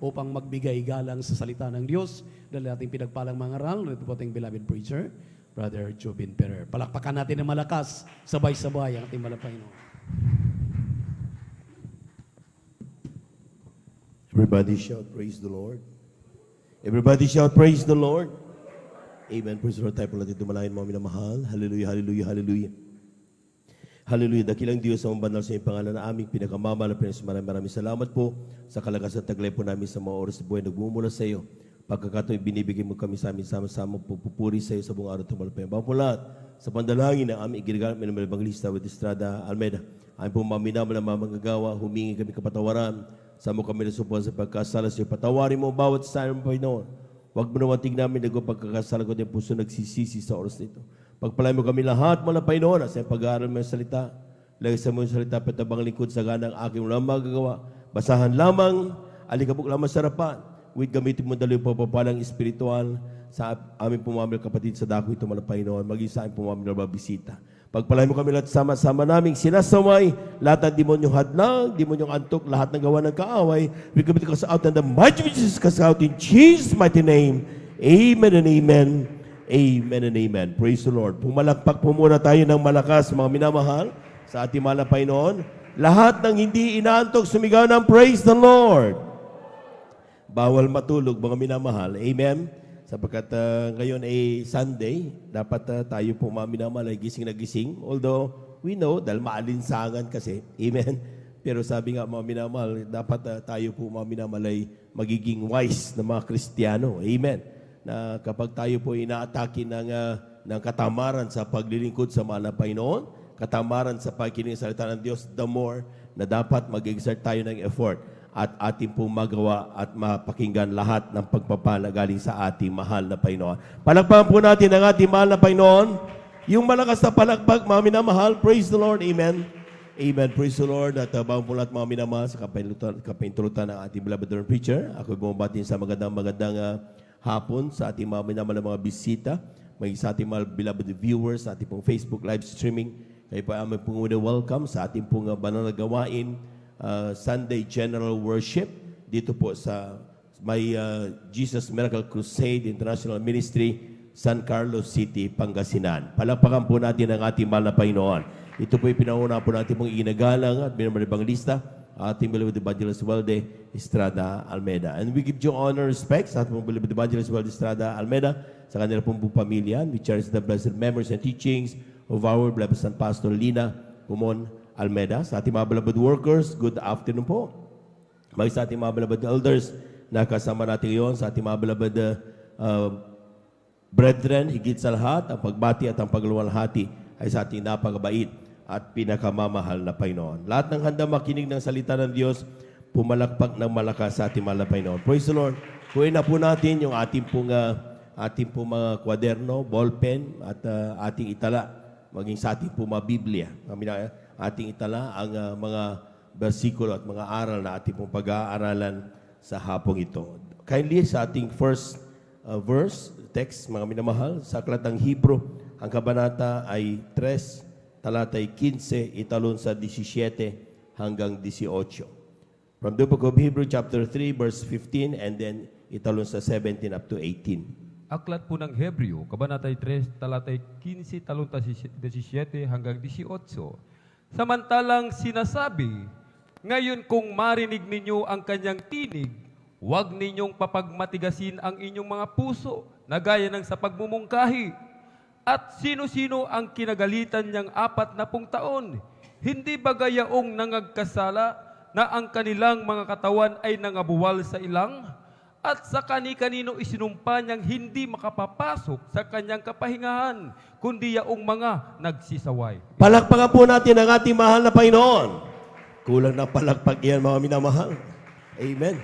upang magbigay galang sa salita ng Diyos. Dahil ating pinagpalang mangaral, ito po ating beloved preacher, Brother Jobin Ferrer. Palakpakan natin ng malakas, sabay-sabay ang ating Panginoon. Everybody shout, praise the Lord. Everybody shout, praise the Lord. Amen. Praise the Lord. Tayo po natin tumalayin mga minamahal. Hallelujah, hallelujah, hallelujah. Hallelujah. Dakilang Diyos ang banal sa iyong pangalan na aming pinakamamahal. Maraming salamat po sa kalakas at taglay po namin sa mga oras na buhay nagmumula sa iyo. Pagkakataon, binibigay mo kami sa amin sama-sama pupupuri sa iyo sa buong araw tumalapay. Bago po lahat, sa pandalangin na aming iginigalat ng mga Evangelista with Estrada Almeida, aming po maminaman ng mga manggagawa, humingi kami kapatawaran, sa mo kami nasupuan sa pagkasala sa iyo. Patawarin mo bawat sa amin, Panginoon. Huwag mo nawating namin nag pagkakasala ko din puso nagsisisi sa oras nito. Pagpalay mo kami lahat, mga Panginoon, sa pag-aaral mo yung salita. Lagay sa mo yung salita, patabang lingkod sa ganang aking walang magagawa. Basahan lamang, alikabok lamang sa harapan. With gamitin mo dalo yung papapalang espiritual sa aming pumamil kapatid sa dako ito, mga Panginoon. Maging sa aming pumamil na babisita. Pagpalay mo kami lahat sama-sama naming sinasamay, lahat ng demonyong hadlang, demonyong antok, lahat ng gawa ng kaaway. We commit us out in the mighty name of Jesus, cast out in Jesus' mighty name. Amen and amen. Amen and amen. Praise the Lord. Pumalakpak po muna tayo ng malakas, mga minamahal, sa ating mahal na Panginoon. Lahat ng hindi inaantok, sumigaw ng praise the Lord. Bawal matulog, mga minamahal. Amen. Sapagkat ngayon ay Sunday, dapat tayo po mga minamahal ay gising na gising. Although, we know, dahil maalinsangan kasi. Amen. Pero sabi nga mga minamahal, dapat tayo po mga minamahal ay magiging wise na mga Kristiyano. Amen. Na kapag tayo po inaatake ng katamaran sa paglilingkod sa mahal na Panginoon, katamaran sa pakikinig sa salita ng Diyos, the more na dapat mag-exert tayo ng effort at ating pong magawa at mapakinggan lahat ng pagpapala galing sa ating mahal na Panginoon. Palakpakan po natin ang ating mahal na Panginoon. Yung malakas na palakpak, mga minamahal, praise the Lord, amen. Amen, praise the Lord. At bago po lahat mga minamahal sa kapintulutan ng ating beloved preacher, ako bumabatin sa magandang hapon sa ating mga minamahal na mga bisita, may sa ating mga beloved viewers, sa ating pong Facebook live streaming. Kayo po aming pong welcome sa ating pong banal na gawain, Sunday General Worship, dito po sa may Jesus Miracle Crusade International Ministry, San Carlos City, Pangasinan. Palakpakan po natin ang ating mahal na Panginoon. Ito po yung pinauna po natin pong inagalang at binabang lista, ating beloved Evangelist Walde Estrada Almeida. And we give you honor, respect sa ating beloved Evangelist Walde Estrada Almeida, sa kanila pong pamilya. We cherish the blessed memories and teachings of our beloved San Pastor Lina Kumon Almeida. Sa ating mga beloved workers, good afternoon po. Sa ating mga beloved elders na kasama natin ngayon, sa ating mga beloved brethren, higit sa lahat, ang pagbati at ang pagluwalhati ay sa ating napakabait at pinakamamahal na Panginoon. Lahat ng handa makinig ng salita ng Diyos, pumalakpak ng malakas sa ating mahal na Panginoon. Praise the Lord. Kuhin na po natin yung ating pong mga kwaderno, ballpen, at ating itala, maging sa ating pong mga Biblia. Ating itala ang mga bersikulo at mga aral na ating pong pag-aaralan sa hapong ito. Kindly sa ating first verse, text, mga minamahal, sa aklat ng Hebro, ang kabanata ay 3, talatay 15, italon sa 17 hanggang 18. From the book of Hebrew, chapter 3, verse 15, and then italon sa 17 up to 18. Aklat po ng Hebreo, kabanatay 3, talatay 15, talon sa 17 hanggang 18. Samantalang sinasabi, ngayon kung marinig ninyo ang kanyang tinig, huwag ninyong papagmatigasin ang inyong mga puso na gaya ng sa pagmumungkahi. At sino-sino ang kinagalitan niyang 40 taon? Hindi ba gayaong nangagkasala na ang kanilang mga katawan ay nangabuwal sa ilang? At sa kani-kanino isinumpa niyang hindi makapapasok sa kanyang kapahingahan, kundi yaong mga nagsisaway. Palakpakan po natin ang ating mahal na Panginoon. Kulang na palakpak yan, mga minamahal. Amen.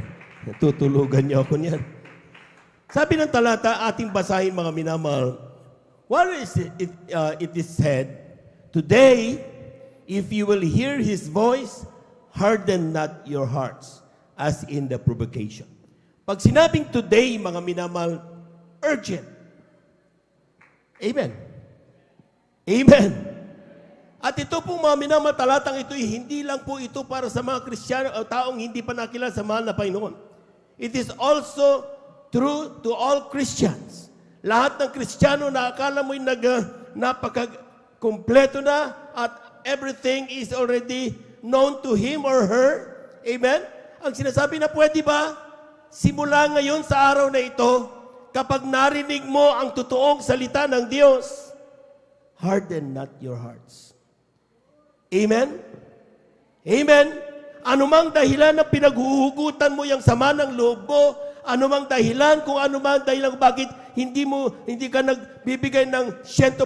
Tutulugan niyo ako niyan. Sabi ng talata, ating basahin, mga minamahal, what is it? It is said, today, if you will hear His voice, harden not your hearts, as in the provocation. Pag sinabing today, mga minamahal, urgent. Amen. Amen. At ito po, mga minamahal, talatang ito, hindi lang po ito para sa mga Kristiyano o taong hindi pa nakilala sa mahal na Panginoon. It is also true to all Christians. Lahat ng Kristiyano na akala mo'y napaka-kumpleto na at everything is already known to him or her. Amen? Ang sinasabi na pwede ba? Simula ngayon sa araw na ito, kapag narinig mo ang totoong salita ng Diyos, harden not your hearts. Amen? Amen? Anumang dahilan na pinaghuhugutan mo yung sama ng loob mo, anumang dahilan, kung anumang dahilan bakit hindi ka nagbibigay ng 100%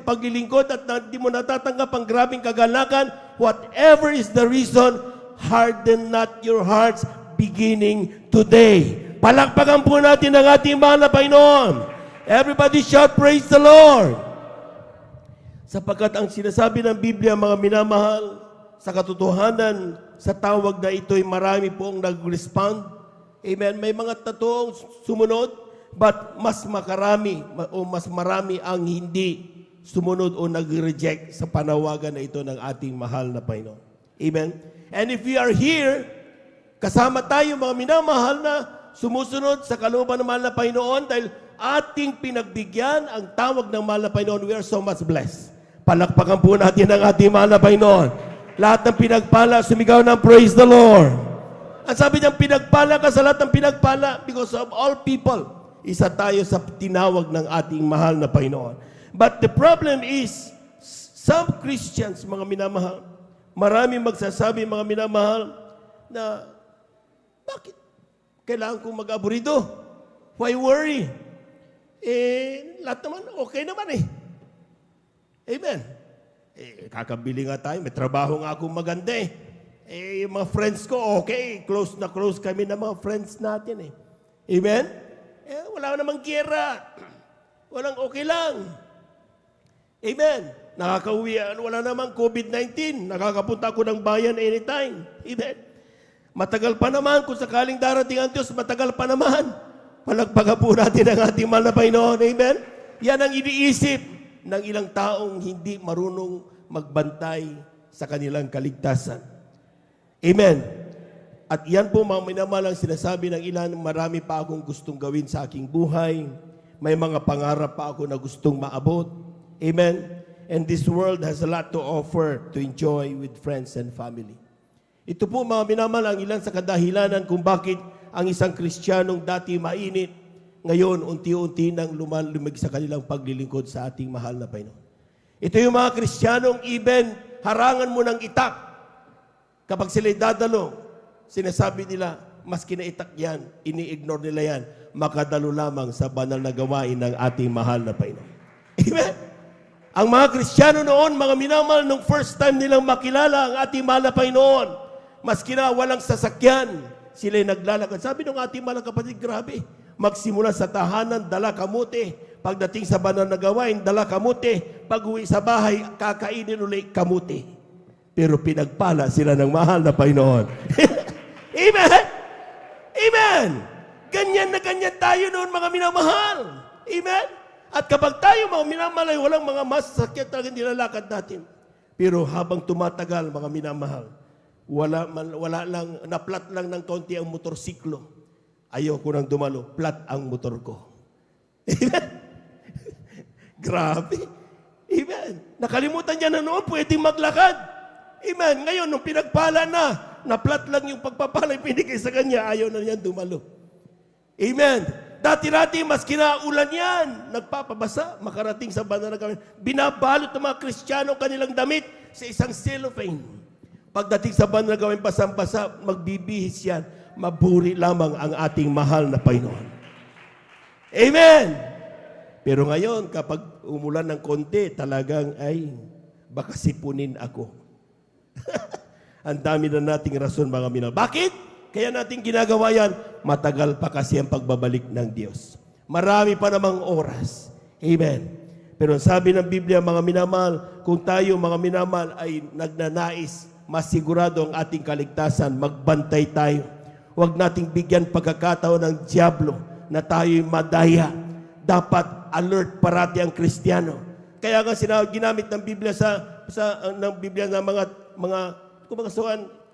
paglilingkod at hindi mo natatanggap ang grabing kagalakan, whatever is the reason, harden not your hearts beginning today. Palakpakan po natin ang ating mahal na Panginoon. Everybody shout, praise the Lord. Sapagkat ang sinasabi ng Biblia, mga minamahal, sa katotohanan, sa tawag na ito'y marami pong nag-respond. Amen. May mga totoong sumunod, but mas marami ang hindi sumunod o nag-reject sa panawagan na ito ng ating mahal na Panginoon. Amen. And if we are here, kasama tayo mga minamahal na sumusunod sa kalooban ng mahal na Panginoon dahil ating pinagbigyan ang tawag ng mahal na Panginoon, we are so much blessed. Palakpakan po natin ang ating mahal na Panginoon. Lahat ng pinagpala, sumigaw ng praise the Lord. Ang sabi niyang pinagpala ka sa lahat ng pinagpala because of all people. Isa tayo sa tinawag ng ating mahal na Panginoon. But the problem is, some Christians, mga minamahal, marami magsasabi, mga minamahal, na bakit kailangan kong mag-aburido? Why worry? Lahat naman, okay naman eh. Amen. Kakabili nga tayo, may trabaho nga akong maganda eh. Yung mga friends ko, okay, close na close kami na mga friends natin eh. Amen? Wala namang giyera. Walang okay lang. Amen? Nakakauwi, wala namang COVID-19. Nakakapunta ako ng bayan anytime. Amen? Matagal pa naman, kung sakaling darating ang Diyos, matagal pa naman. Palagpagan po natin ang ating mahal na Panginoon. Amen? Yan ang iniisip ng ilang taong hindi marunong magbantay sa kanilang kaligtasan. Amen. At yan po mga minamahal ang sinasabi ng ilan, marami pa akong gustong gawin sa aking buhay. May mga pangarap pa ako na gustong maabot. Amen. And this world has a lot to offer to enjoy with friends and family. Ito po mga minamahal ang ilan sa kadahilanan kung bakit ang isang Kristiyanong dati mainit, ngayon, unti-unti nang lumig sa kanilang paglilingkod sa ating mahal na Panginoon. Ito yung mga Kristiyanong even harangan mo ng itak. Kapag sila'y dadalo, sinasabi nila, mas kinaitak yan, ini-ignore nila yan, makadalo lamang sa banal na gawain ng ating mahal na Panginoon. Amen? Ang mga Kristiyano noon, mga minamahal, nung first time nilang makilala ang ating mahal na Panginoon, maski na walang sasakyan, sila'y naglalakad. Sabi ng ating mahal na kapatid, grabe, magsimula sa tahanan, dala kamote. Pagdating sa banal na gawain, dala kamote. Pag-uwi sa bahay, kakainin ulit kamote. Pero pinagpala sila ng mahal na Panginoon. Amen? Amen! Ganyan na ganyan tayo noon, mga minamahal. Amen? At kapag tayo, mga minamahal, ay walang mga masasakyan talagang nilalakad natin. Pero habang tumatagal, mga minamahal, wala lang, naplat lang ng kaunti ang motorsiklo. Ayoko nang dumalo, flat ang motor ko. Amen? Grabe. Amen. Nakalimutan niya na noon, pwedeng maglakad. Amen. Ngayon, nung pinagpala na flat lang yung pagpapala pinigay sa kanya, ayaw na niyan dumalo. Amen. Dati-dati, mas kinaulan yan. Nagpapabasa, makarating sa banal na gawain. Binabalot ng mga Kristiyano kanilang damit sa isang cellophane. Pagdating sa banal na gawain, basang-basa, magbibihis yan. Maburi lamang ang ating mahal na Panginoon. Amen! Pero ngayon, kapag umulan ng konti, talagang ay baka sipunin ako. Ang dami na nating rason, mga minamahal. Bakit? Kaya natin ginagawa yan, matagal pa kasi ang pagbabalik ng Diyos. Marami pa namang oras. Amen. Pero sabi ng Biblia, mga minamahal, kung tayo, mga minamahal, ay nagnanais, masigurado ang ating kaligtasan, magbantay tayo. Huwag nating bigyan pagkakataon ng diablo na tayo'y madaya. Dapat alert parati ang Kristiyano. Kaya nga ginamit ng Biblia ng Biblia ng mga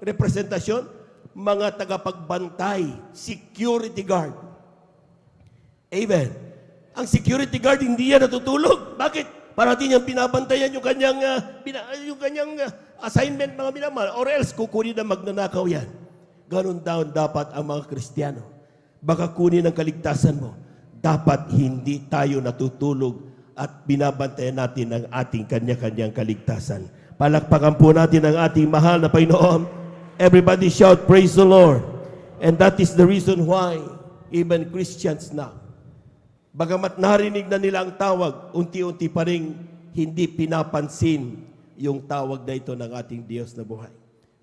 representasyon. mga tagapagbantay, security guard. Amen. Ang security guard hindi yan natutulog. Bakit? Parati niyang binabantayan yung kanyang, assignment, mga minamahal. Or else, kukunin na magnanakaw yan. Ganon daw dapat ang mga Kristiyano. Baka kunin ang kaligtasan mo. Dapat hindi tayo natutulog at binabantayan natin ang ating kanya-kanyang kaligtasan. Palakpakan po natin ang ating mahal na Panginoon. Everybody shout, praise the Lord. And that is the reason why even Christians now, bagamat narinig na nila ang tawag, unti-unti pa rin hindi pinapansin yung tawag na ito ng ating Diyos na buhay.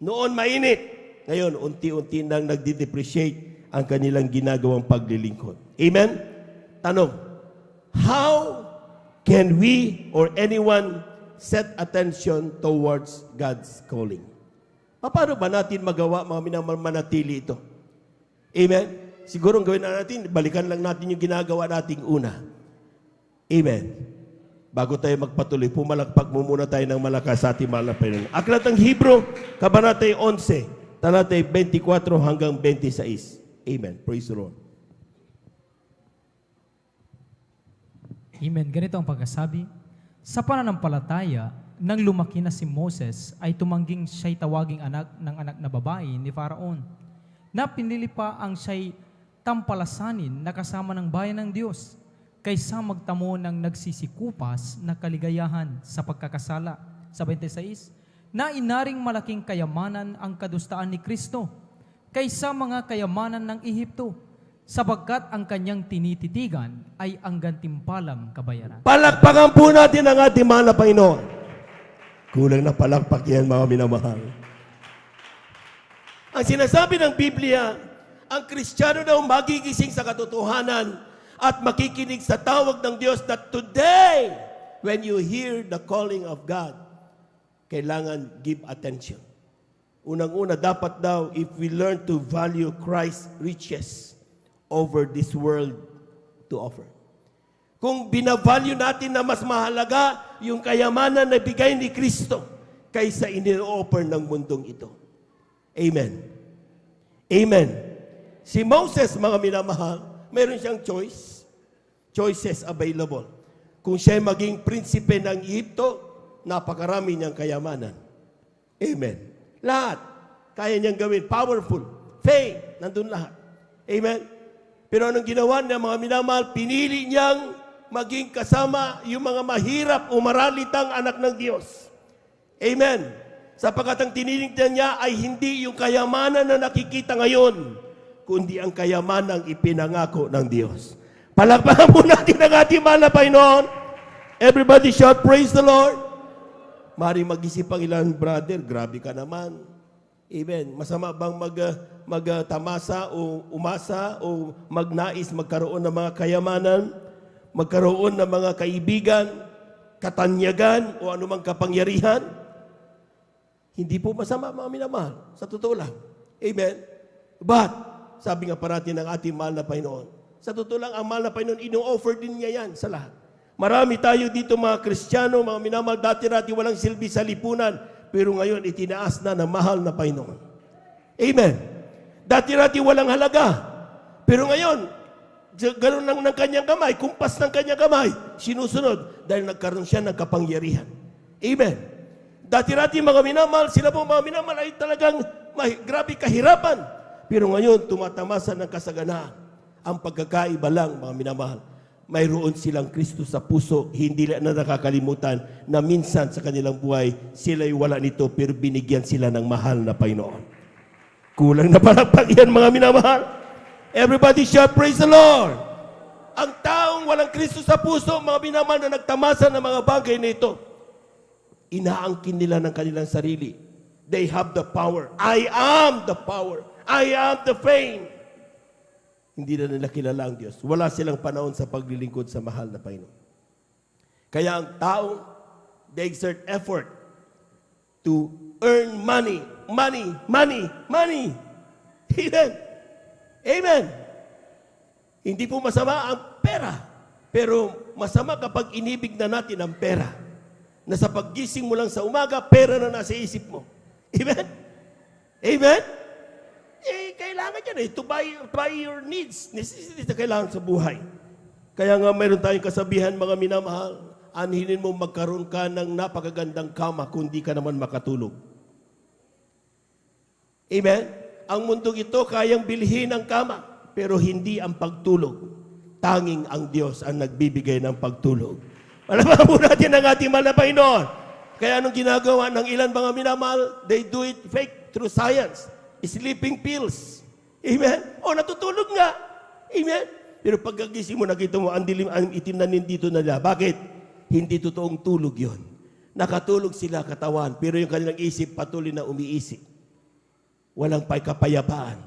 Noon mainit, ngayon unti-unti nang nagdi-depreciate ang kanilang ginagawang paglilingkod. Amen? Tanong, how can we or anyone set attention towards God's calling? Paano ba natin magawa, mga manatili ito? Amen? Siguro ang gawin na natin, balikan lang natin yung ginagawa nating una. Amen? Bago tayo magpatuloy, pumalakpak mo muna tayo ng malakas sa ating mahal na Panginoon. Aklat ng Hebro, Kabanatay 11, talatay 24 hanggang 26. Amen. Praise the Lord. Amen. Ganito ang pagkasabi. Sa pananampalataya, nang lumaki na si Moses, ay tumangging siya'y tawaging anak ng anak na babae ni Faraon, na pinili pa ang siya'y tampalasanin na kasama ng bayan ng Diyos, kaysa magtamo ng nagsisikupas na kaligayahan sa pagkakasala. Sa 26, na inaring malaking kayamanan ang kadustaan ni Kristo, kaysa mga kayamanan ng Ehipto, sapagkat ang kanyang tinititigan ay ang gantimpalang kabayaran. Palakpakan po natin ang ating mahal na Panginoon. Kulang na palakpak yan, mga minamahal. Ang sinasabi ng Biblia, ang Kristiyano daw magigising sa katotohanan at makikinig sa tawag ng Diyos that today, when you hear the calling of God, kailangan give attention. Unang-una, dapat daw, if we learn to value Christ's riches over this world to offer. Kung binavalue natin na mas mahalaga yung kayamanan na bigay ni Kristo kaysa ini-offer ng mundong ito. Amen. Amen. Si Moses, mga minamahal, meron siyang choices available. Kung siya maging prinsipe ng Egypto, napakarami niyang kayamanan. Amen. Lahat. Kaya niyang gawin. Powerful. Fame. Nandun lahat. Amen. Pero anong ginawa niya, mga minamahal, pinili niyang maging kasama yung mga mahirap o maralitang anak ng Diyos. Amen. Sapagkat ang tinitingnan niya ay hindi yung kayamanan na nakikita ngayon, kundi ang kayamanang ipinangako ng Diyos. Palakpakan po natin ang ating mahal na Panginoon. Everybody shout, praise the Lord. Maring mag-isip ang ilang brother, grabe ka naman. Amen. Masama bang magtamasa o umasa o magnais magkaroon ng mga kayamanan, magkaroon ng mga kaibigan, katanyagan o anumang kapangyarihan? Hindi po masama, mga minamahal. Sa totoo lang. Amen. But, sabi nga parati ng ating mahal na Panginoon, sa totoo lang, ang mahal na Panginoon, ino-offer din niya yan sa lahat. Marami tayo dito mga Kristiyano, mga minamahal, dati-rati walang silbi sa lipunan, pero ngayon itinaas na ng mahal na Panginoon. Amen. Dati-rati walang halaga, pero ngayon, ganoon lang ng kanyang kamay, kumpas ng kanyang kamay, sinusunod dahil nagkaroon siya ng kapangyarihan. Amen. Dati-rati mga minamahal, sila po mga minamahal ay talagang grabe kahirapan. Pero ngayon, tumatamasa ng kasaganaan. Ang pagkakaiba lang, mga minamahal, mayroon silang Kristo sa puso, hindi na nakakalimutan na minsan sa kanilang buhay, sila'y wala nito, pero binigyan sila ng mahal na Panginoon. Kulang na palakpak yan, mga minamahal. Everybody shout, praise the Lord. Ang taong walang Kristo sa puso, mga minamahal na nagtamasa ng mga bagay na ito, inaangkin nila ng kanilang sarili. They have the power. I am the power. I am the fame. Hindi na nila kilala ang Diyos. Wala silang panahon sa paglilingkod sa mahal na Panginoon. Kaya ang tao, they exert effort to earn money. Money, money, money. Amen. Amen. Hindi po masama ang pera. Pero masama kapag inibig na natin ang pera. Na sa paggising mo lang sa umaga, pera na nasa isip mo. Amen? Amen? kailangan yan to buy your needs, necessities na kailangan sa buhay. Kaya nga mayroon tayong kasabihan, mga minamahal, anhinin mo magkaroon ka ng napakagandang kama kung di ka naman makatulog. Amen? Ang mundong ito kayang bilhin ang kama, pero hindi ang pagtulog. Tanging ang Diyos ang nagbibigay ng pagtulog. Malaman po natin ang ating malapay noon. Kaya anong ginagawa ng ilan mga minamahal, they do it fake through science. Sleeping pills. Amen? O natutulog nga. Amen? Pero pagkagising mo, nakita mo, ang dilim, ang itim na nindito na nila. Bakit? Hindi totoong tulog yon. Nakatulog sila katawan, pero yung kanilang isip patuloy na umiisip. Walang kapayapaan.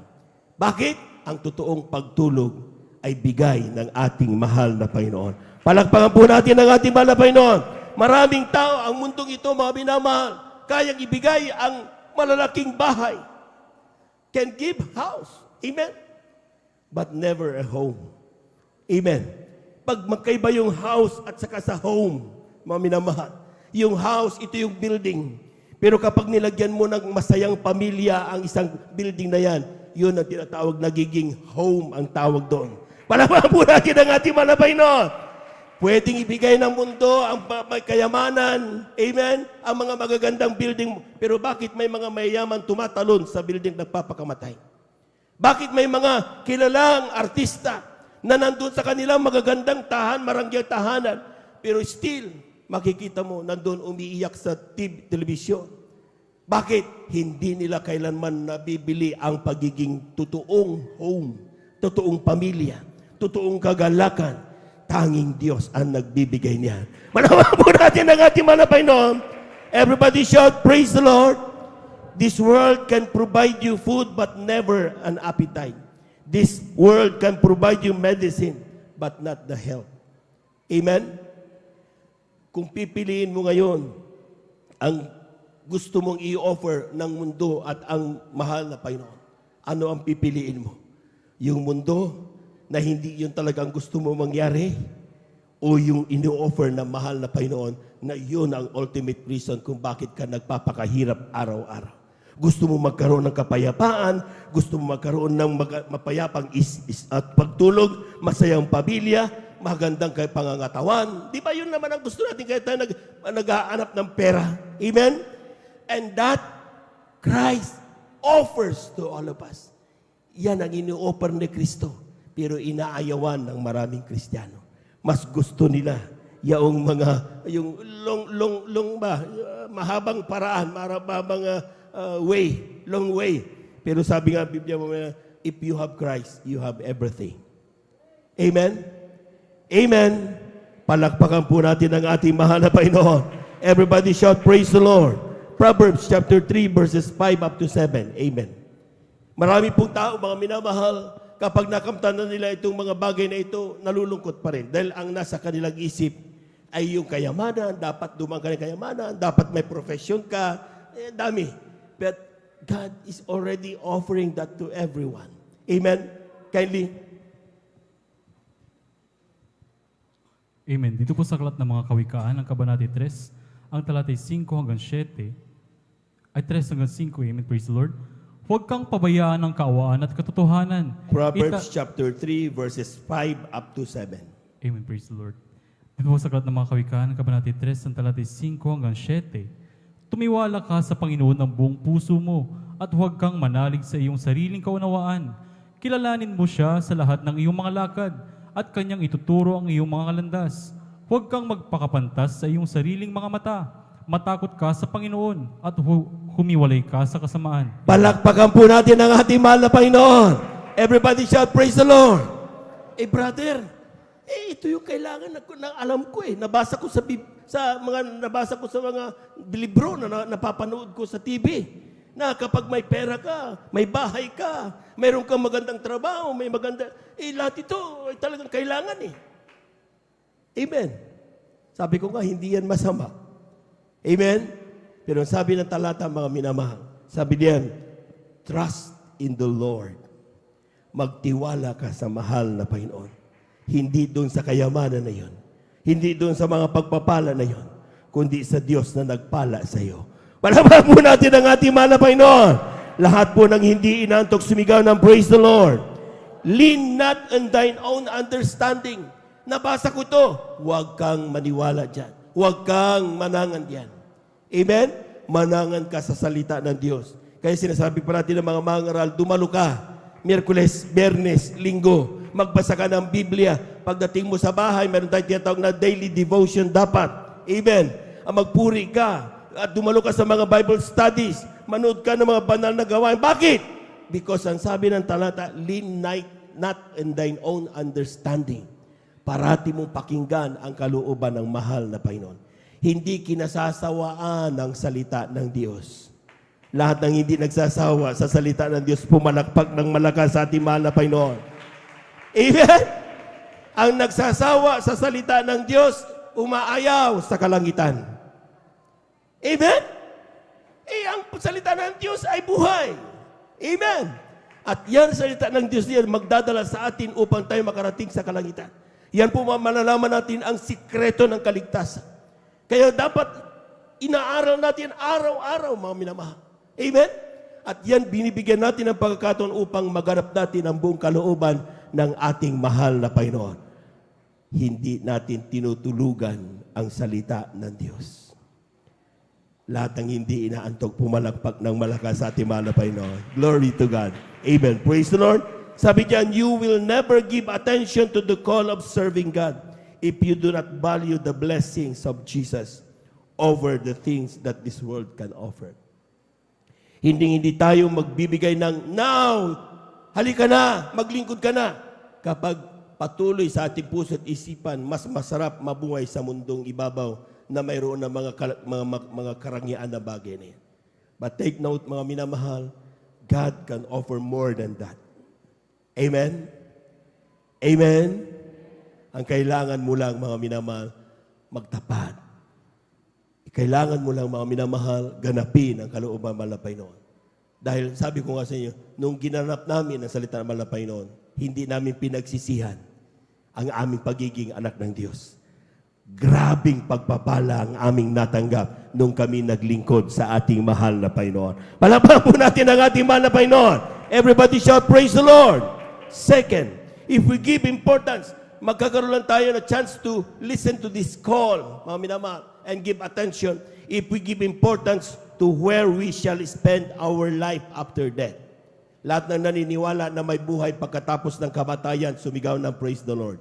Bakit? Ang totoong pagtulog ay bigay ng ating mahal na Panginoon. Palakpakan po natin ang ating mahal na Panginoon. Maraming tao, ang mundong ito, mga binamahal, kayang ibigay ang malalaking bahay. Can give house. Amen? But never a home. Amen. Pag magkaiba yung house at saka sa home, mga minamahal, yung house, ito yung building. Pero kapag nilagyan mo ng masayang pamilya ang isang building na yan, yun ang tinatawag, nagiging home ang tawag doon. Palakpakan po natin ang ating malapay noon. Pwedeng ibigay ng mundo ang kayamanan, amen, ang mga magagandang building. Pero bakit may mga mayayaman tumatalon sa building nagpapakamatay? Bakit may mga kilalang artista na nandun sa kanilang magagandang marangyang tahanan, pero still, makikita mo, nandun umiiyak sa telebisyon. Bakit? Hindi nila kailanman nabibili ang pagiging totoong home, totoong pamilya, totoong kagalakan. Tanging Diyos ang nagbibigay niyan. Malaman po natin ang ating malapay noon. Everybody shout, praise the Lord. This world can provide you food but never an appetite. This world can provide you medicine but not the health. Amen? Kung pipiliin mo ngayon ang gusto mong i-offer ng mundo at ang mahal na Panginoon, ano ang pipiliin mo? Yung mundo na hindi yun talagang gusto mo mangyari o yung ini-offer ng mahal na Panginoon na yun ang ultimate reason kung bakit ka nagpapakahirap araw-araw? Gusto mo magkaroon ng kapayapaan, gusto mo magkaroon ng mapayapang at pagtulog, masayang pamilya, magandang pangangatawan. Di ba yun naman ang gusto natin kaya tayo nag-aanap ng pera? Amen? And that Christ offers to all of us. Yan ang ini-offer ni Kristo. Pero inaayawan ng maraming Kristiyano. Mas gusto nila yung mahabang paraan, mahabang long way. Pero sabi nga Biblia mo, if you have Christ, you have everything. Amen? Amen. Palakpakan po natin ang ating mahal na Panginoon. Everybody shout, praise the Lord. Proverbs chapter 3 verses 5 up to 7. Amen. Marami pong tao, mga minamahal, kapag nakamtan na nila itong mga bagay na ito, nalulungkot pa rin. Dahil ang nasa kanilang isip ay yung kayamanan, dapat dumang ka ng kayamanan, dapat may profession ka, dami. But God is already offering that to everyone. Amen? Kindly. Amen. Dito po sa aklat ng mga kawikaan, ang Kabanata 3, ang talatay 5 hanggang 7, ay 3 hanggang 5, amen, praise the Lord. Huwag kang pabayaan ng kaawaan at katotohanan. Proverbs chapter 3, verses 5 up to 7. Amen, praise the Lord. Dito po sa aklat ng mga kawikaan, ang Kabanata 3, ang talatay 5 hanggang 7, tumiwala ka sa Panginoon ng buong puso mo at huwag kang manalig sa iyong sariling kaunawaan. Kilalanin mo siya sa lahat ng iyong mga lakad at kanyang ituturo ang iyong mga kalandas. Huwag kang magpakapantas sa iyong sariling mga mata. Matakot ka sa Panginoon at humiwalay ka sa kasamaan. Palakpakan po natin ang ating mahal na Panginoon. Everybody shout, praise the Lord. Brother, ito yung kailangan na alam ko Nabasa ko sa mga libro na napapanood ko sa TV. Na kapag may pera ka, may bahay ka, mayroon kang magandang trabaho, may maganda, lahat ito ay talagang kailangan Amen. Sabi ko nga, hindi yan masama. Amen? Pero sabi ng talata, mga minamahal, sabi diyan, trust in the Lord. Magtiwala ka sa mahal na Panginoon. Hindi doon sa kayamanan na yon. Hindi doon sa mga pagpapala na yon, kundi sa Diyos na nagpala sa iyo. Palakpakan po natin ang ating mahal na Panginoon. Lahat po ng hindi inantok, sumigaw ng praise the Lord. Lean not on thine own understanding. Nabasa ko to. Huwag kang maniwala dyan. Huwag kang manangan diyan. Amen? Manangan ka sa salita ng Diyos. Kaya sinasabi pa natin ng mga mangaral, dumalo ka. Miyerkules, Biyernes, Linggo. Magbasa ka ng Biblia. Pagdating mo sa bahay, meron tayong tinatawag na daily devotion dapat. Amen? Magpuri ka. At dumalo ka sa mga Bible studies. Manood ka ng mga banal na gawain. Bakit? Because ang sabi ng talata, lean not in thine own understanding. Parati mong pakinggan ang kalooban ng mahal na Panginoon. Hindi kinasasawaan ang salita ng Diyos. Lahat ng hindi nagsasawa sa salita ng Diyos, pumalakpak ng malakas sa ating mahal na Panginoon. Amen? Ang nagsasawa sa salita ng Diyos, umaayaw sa kalangitan. Amen? Ang salita ng Diyos ay buhay. Amen. At yan salita ng Diyos yan magdadala sa atin upang tayo makarating sa kalangitan. Yan po malalaman natin ang sikreto ng kaligtasan. Kaya dapat inaaral natin araw-araw, mga minamahal. Amen? At yan binibigyan natin ng pagkakataon upang maganap natin ang buong kalooban ng ating mahal na Panginoon. Hindi natin tinutulugan ang salita ng Diyos. Lahat ng hindi inaantok, pumalakpak ng malakas sa ating mahal na Panginoon. Glory to God. Amen. Praise the Lord. Sabi diyan, you will never give attention to the call of serving God if you do not value the blessings of Jesus over the things that this world can offer. Hindi tayo magbibigay ng, now, halika na, maglingkod ka na. Kapag patuloy sa ating puso at isipan, mas masarap mabuhay sa mundong ibabaw na mayroon ng mga karangyaan na bagay na yan. But take note, mga minamahal, God can offer more than that. Amen? Amen? Ang kailangan mo lang, mga minamahal, magtapat. Kailangan mo lang, mga minamahal, ganapin ang kalooban ng Panginoon. Dahil sabi ko nga sa inyo, nung ginanap namin ang salita ng Panginoon, hindi namin pinagsisihan ang aming pagiging anak ng Diyos. Grabing pagpapala ang aming natanggap nung kami naglingkod sa ating mahal na Panginoon. Palakpakan po natin ang ating mahal na Panginoon. Everybody shout, praise the Lord. Second, if we give importance, magkakaroon lang tayo na chance to listen to this call, mga minamahal, and give attention if we give importance to where we shall spend our life after death. Lahat ng naniniwala na may buhay pagkatapos ng kamatayan, sumigaw ng praise the Lord.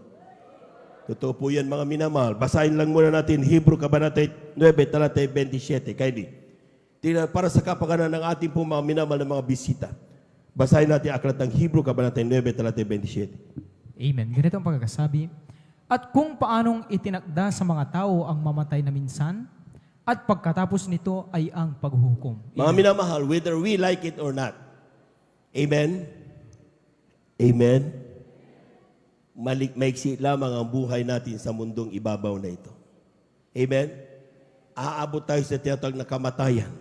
Totoo po yan, mga minamahal. Basahin lang muna natin Hebrew Kabanata 9, talata 27. Kaili. Para sa kapakanan ng ating po mga minamahal na mga bisita. Basahin natin aklat ng Hebrew Kabanata 9, talata 27. Amen. Ganito ang pagkakasabi. At kung paanong itinakda sa mga tao ang mamatay na minsan, at pagkatapos nito ay ang paghuhukom. Mga minamahal, whether we like it or not. Amen? Amen? Maiksi lamang ang buhay natin sa mundong ibabaw na ito. Amen? Aabot tayo sa tinatawag na kamatayan.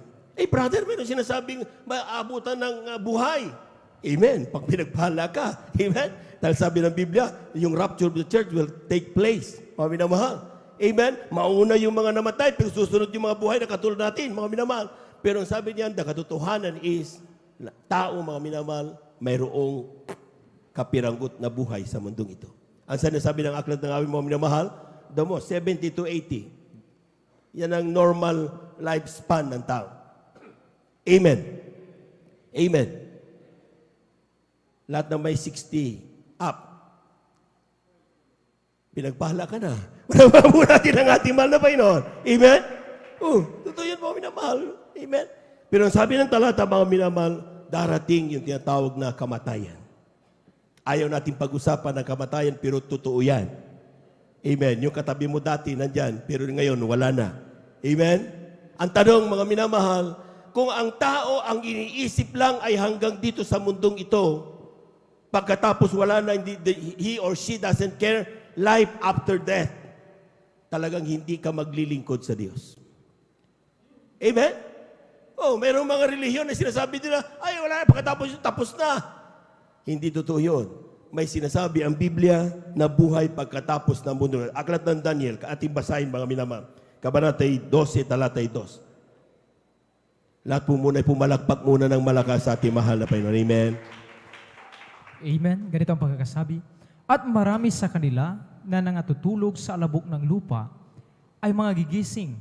Brother, meron sinasabing maabutan ng buhay. Amen? Pag pinagpala ka. Amen? Dahil sabi ng Biblia, yung rapture of the church will take place. Mga minamahal. Amen? Mauna yung mga namatay, pero susunod yung mga buhay na katulad natin, mga minamahal. Pero ang sabi niyan, the katotohanan is, tao, mga minamahal, mayroong kapiranggot na buhay sa mundong ito. Ang sinasabi ng aklat ng aming mga minamahal, damo, 70 to 80. Yan ang normal lifespan ng tao. Amen. Amen. Lahat na may 60 up. Pinagpahala ka na. Maramamo natin ang ating mahal na Panginoon. Amen? Totoo yun, mga minamahal. Amen? Pero ang sabi ng talata, mga minamahal, darating yung tinatawag na kamatayan. Ayaw natin pag-usapan ng kamatayan, pero totoo yan. Amen? Yung katabi mo dati, nandyan, pero ngayon, wala na. Amen? Ang tanong, mga minamahal, kung ang tao, ang iniisip lang ay hanggang dito sa mundong ito, pagkatapos wala na, he or she doesn't care, life after death, talagang hindi ka maglilingkod sa Diyos. Amen? Mayroong mga relihiyon na sinasabi nila, ay wala na, pagkatapos yun, tapos na. Hindi totoo yun. May sinasabi ang Biblia na buhay pagkatapos ng mundo. Aklat ng Daniel, ating basahin mga minamahal. Kabanata 12, talata 2. Lahat po muna ay pumalakpak muna ng malakas sa ating mahal na Panginoon. Amen. Amen. Ganito ang pagkakasabi. At marami sa kanila na nangatutulog sa alabok ng lupa ay mga gigising.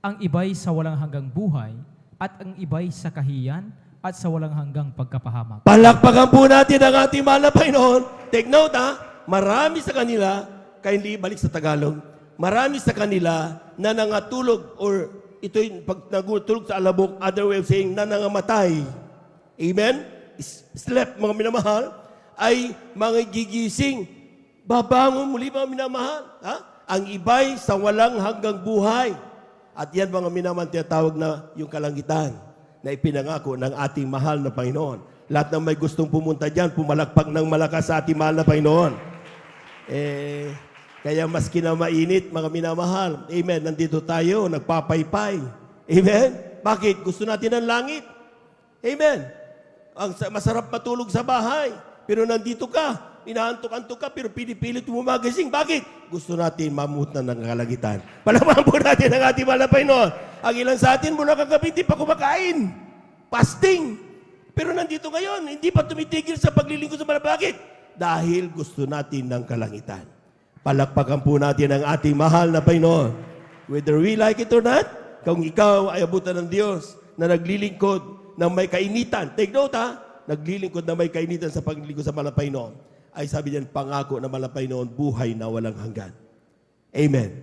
Ang iba'y sa walang hanggang buhay at ang iba'y sa kahiyan at sa walang hanggang pagkapahamak. Palakpakan po natin ang ating mahal na Panginoon. Take note marami sa kanila, kindly balik sa Tagalog, marami sa kanila na nangatulog or ito'y pag nagutulog sa alabok, other way of saying, na nangamatay. Amen? Slept, mga minamahal, ay mga gigising. Babangon muli, mga minamahal. Ang iba'y sa walang hanggang buhay. At yan, mga minamahal, tinatawag na yung kalangitan na ipinangako ng ating mahal na Panginoon. Lahat ng may gustong pumunta dyan, pumalakpak ng malakas sa ating mahal na Panginoon. Kaya maski na mainit, mga minamahal, amen, nandito tayo, nagpapaypay. Amen? Bakit? Gusto natin ng langit. Amen. Masarap matulog sa bahay, pero nandito ka, inaantok-antok ka, pero pinipilit mo magising. Bakit? Gusto natin mamutan ng kalangitan. Palaman po natin ang ating mahal na Panginoon. Ang ilan sa atin mula kagabi, hindi pa kumakain. Fasting. Pero nandito ngayon, hindi pa tumitigil sa paglilingkod sa mahal. Bakit? Dahil gusto natin ng kalangitan. Palakpakan po natin ang ating mahal na Panginoon. Whether we like it or not, kung ikaw ay abutan ng Diyos na naglilingkod ng may kainitan, take note naglilingkod na may kainitan sa paglilingkod sa mahal na Panginoon, ay sabi diyan, pangako na mahal na Panginoon, buhay na walang hanggan. Amen.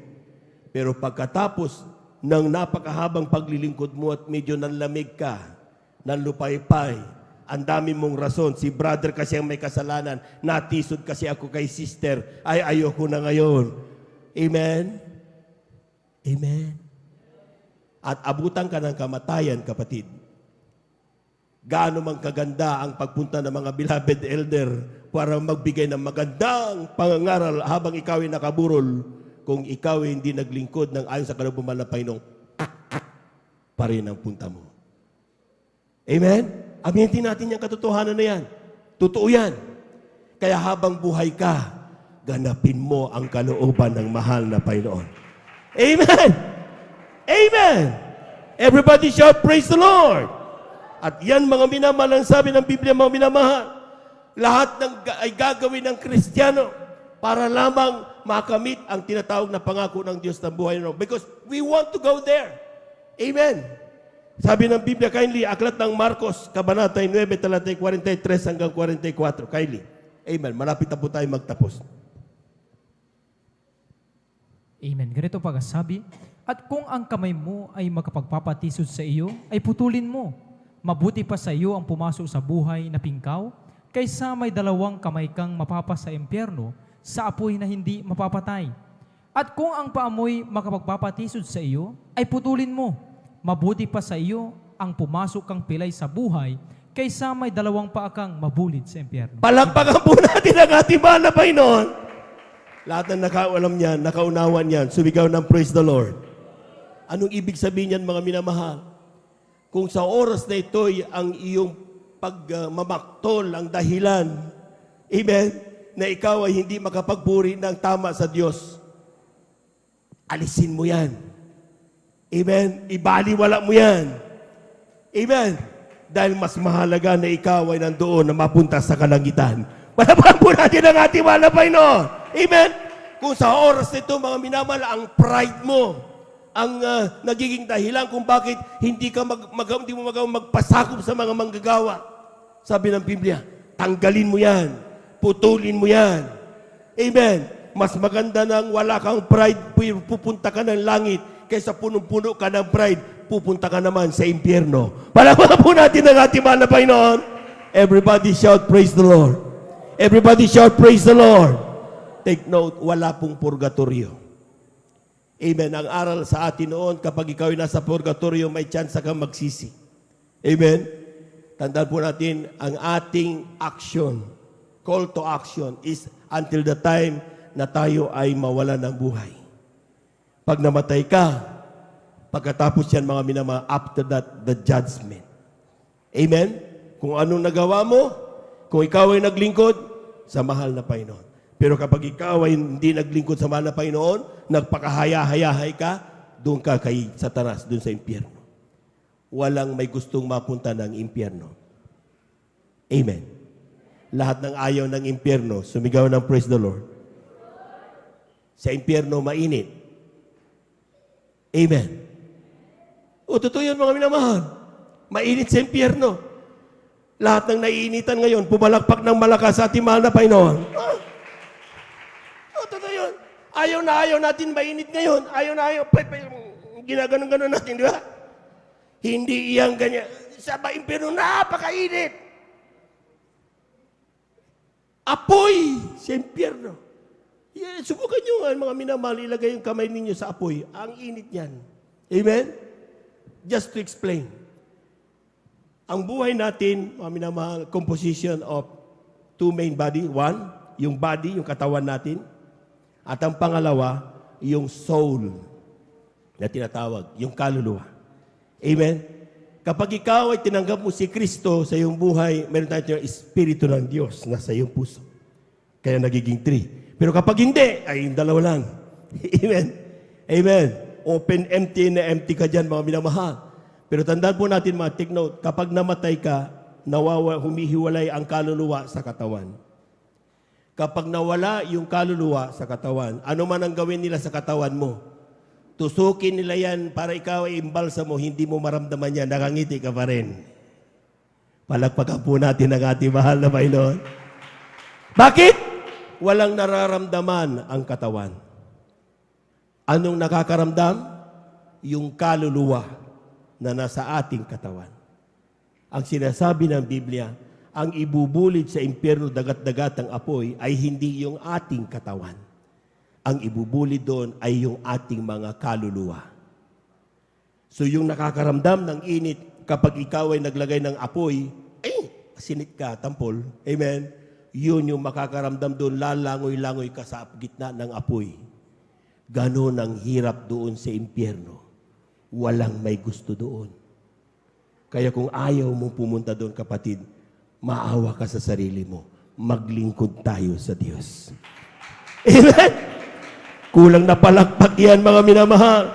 Pero pagkatapos ng napakahabang paglilingkod mo at medyo nanlamig ka, nanlupaypay, ang dami mong rason, si brother kasi ang may kasalanan, natisod kasi ako kay sister, ay ayoko na ngayon. Amen? Amen. At abutan ka ng kamatayan, kapatid. Gaano man kaganda ang pagpunta ng mga beloved elder para magbigay ng magandang pangangaral habang ikaw ay nakaburol, kung ikaw ay hindi naglingkod ng ayon sa kalooban ng Panginoon, pa rin ang punta mo. Amen? Amintin natin yung katotohanan na yan. Totoo yan. Kaya habang buhay ka, ganapin mo ang kalooban ng mahal na Panginoon. Amen! Amen! Everybody shout, praise the Lord! At yan, mga minamahal, ang sabi ng Biblia, mga minamahal, lahat ay gagawin ng Kristiyano para lamang makamit ang tinatawag na pangako ng Diyos ng buhay. Because we want to go there. Amen! Sabi ng Biblia, kindly, aklat ng Marcos, Kabanata 9, talatay 43 hanggang 44. Kindly. Amen. Malapit na po tayo magtapos. Amen. Ganito pagkasabi, at kung ang kamay mo ay makapagpapatisod sa iyo, ay putulin mo. Mabuti pa sa iyo ang pumasok sa buhay na pingkaw, kaysa may dalawang kamay kang mapapa sa impyerno, sa apoy na hindi mapapatay. At kung ang paamoy makapagpapatisod sa iyo, ay putulin mo. Mabuti pa sa iyo ang pumasok kang pilay sa buhay, kaysa may dalawang paa kang mabulid sa impyerno. Palakpakan po natin ang ating mahal na Panginoon. Lahat ng nakaalam niyan, nakaunawan niyan, sumigaw ng praise the Lord. Anong ibig sabihin niyan, mga minamahal? Kung sa oras na ito'y ang iyong pagmamaktol ang dahilan, amen, na ikaw ay hindi makapagpuri ng tama sa Diyos, alisin mo yan. Amen? Ibaliwala mo yan. Amen? Dahil mas mahalaga na ikaw ay nandoon na mapunta sa kalangitan. Palaban po natin ang ating mahal na Panginoon. Amen? Kung sa oras nito, mga minamahal, ang pride mo, ang nagiging dahilan kung bakit hindi mo magawang magpasakop sa mga manggagawa. Sabi ng Biblia, tanggalin mo yan. Putulin mo yan. Amen? Mas maganda nang wala kang pride, pupunta ka ng langit, kaysa punong-puno ka ng pride, pupunta ka naman sa impyerno. Palaman po natin ang ating mahal na Panginoon. Everybody shout, praise the Lord. Everybody shout, praise the Lord. Take note, wala pong purgatorio. Amen. Ang aral sa atin noon, kapag ikaw ay nasa purgatorio, may chance kang magsisi. Amen. Tandaan po natin, ang ating action, call to action, is until the time na tayo ay mawala ng buhay. Pag namatay ka, pagkatapos yan, mga minamahal, after that, the judgment. Amen? Kung anong nagawa mo, kung ikaw ay naglingkod, sa mahal na Panginoon. Pero kapag ikaw ay hindi naglingkod sa mahal na Panginoon, nagpakahaya-hayahay ka, doon ka kay Satanas, doon sa impyerno. walang may gustong mapunta ng impyerno. Amen. Lahat ng ayaw ng impyerno, sumigaw ng praise the Lord. Sa impyerno, mainit. Amen. O, totoo yun mga minamahal. Mainit sa impyerno. Lahat ng naiinitan ngayon, pumalakpak ng malakas sa ating mahal na Panginoon. O, totoo yun. Ayaw na ayaw natin mainit ngayon. Ayaw na ayaw. Ginaganon-ganon natin, di ba? Hindi iyang ganyan. Sa impyerno, napakainit. Apoy sa impyerno. Yeah, subukan nyo nga, mga minamahal, ilagay yung kamay ninyo sa apoy. Ang init niyan. Amen? Just to explain. Ang buhay natin, mga minamahal, composition of two main body. One, yung body, yung katawan natin. At ang pangalawa, yung soul na tinatawag, yung kaluluwa. Amen? Kapag ikaw ay tinanggap mo si Kristo sa iyong buhay, meron tayong Espiritu ng Diyos na sa iyong puso. Kaya nagiging 3. Pero kapag hindi, ay yung 2 lang. Amen? Amen? Open, empty na empty ka dyan, mga minamahal. Pero tandaan po natin, mga take note, kapag namatay ka, humihiwalay ang kaluluwa sa katawan. Kapag nawala yung kaluluwa sa katawan, ano man ang gawin nila sa katawan mo, tusukin nila yan para ikaw ay imbalsa mo, hindi mo maramdaman yan, nakangiti ka pa rin. Palakpakan po natin ang ating mahal na Panginoon. Bakit? Walang nararamdaman ang katawan. Anong nakakaramdam? Yung kaluluwa na nasa ating katawan. Ang sinasabi ng Biblia, ang ibubulid sa impyerno dagat-dagat ng apoy ay hindi yung ating katawan. Ang ibubulid doon ay yung ating mga kaluluwa. So yung nakakaramdam ng init kapag ikaw ay naglagay ng apoy, sinit ka, tampol. Amen? Yun yung makakaramdam doon, lalangoy-langoy ka sa gitna ng apoy. Ganon ang hirap doon sa impyerno. Walang may gusto doon. Kaya kung ayaw mong pumunta doon, kapatid, maawa ka sa sarili mo. Maglingkod tayo sa Diyos. Amen? Kulang na palakpak yan, mga minamahal.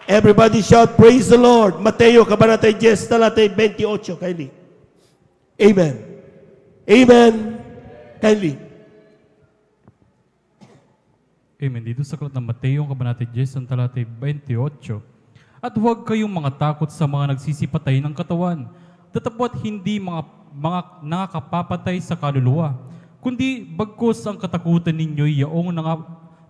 Everybody shout, praise the Lord. Mateo, Kabanata 10, talatay 28, Kylie. Amen. Amen. Kylie. Amen. Dito sa aklat ng Mateo, Kabanata 10, talatay 28. At huwag kayong mga takot sa mga nagsisipatay ng katawan, datapwat hindi mga nakakapapatay sa kaluluwa, kundi bagkus ang katakutan ninyo yaong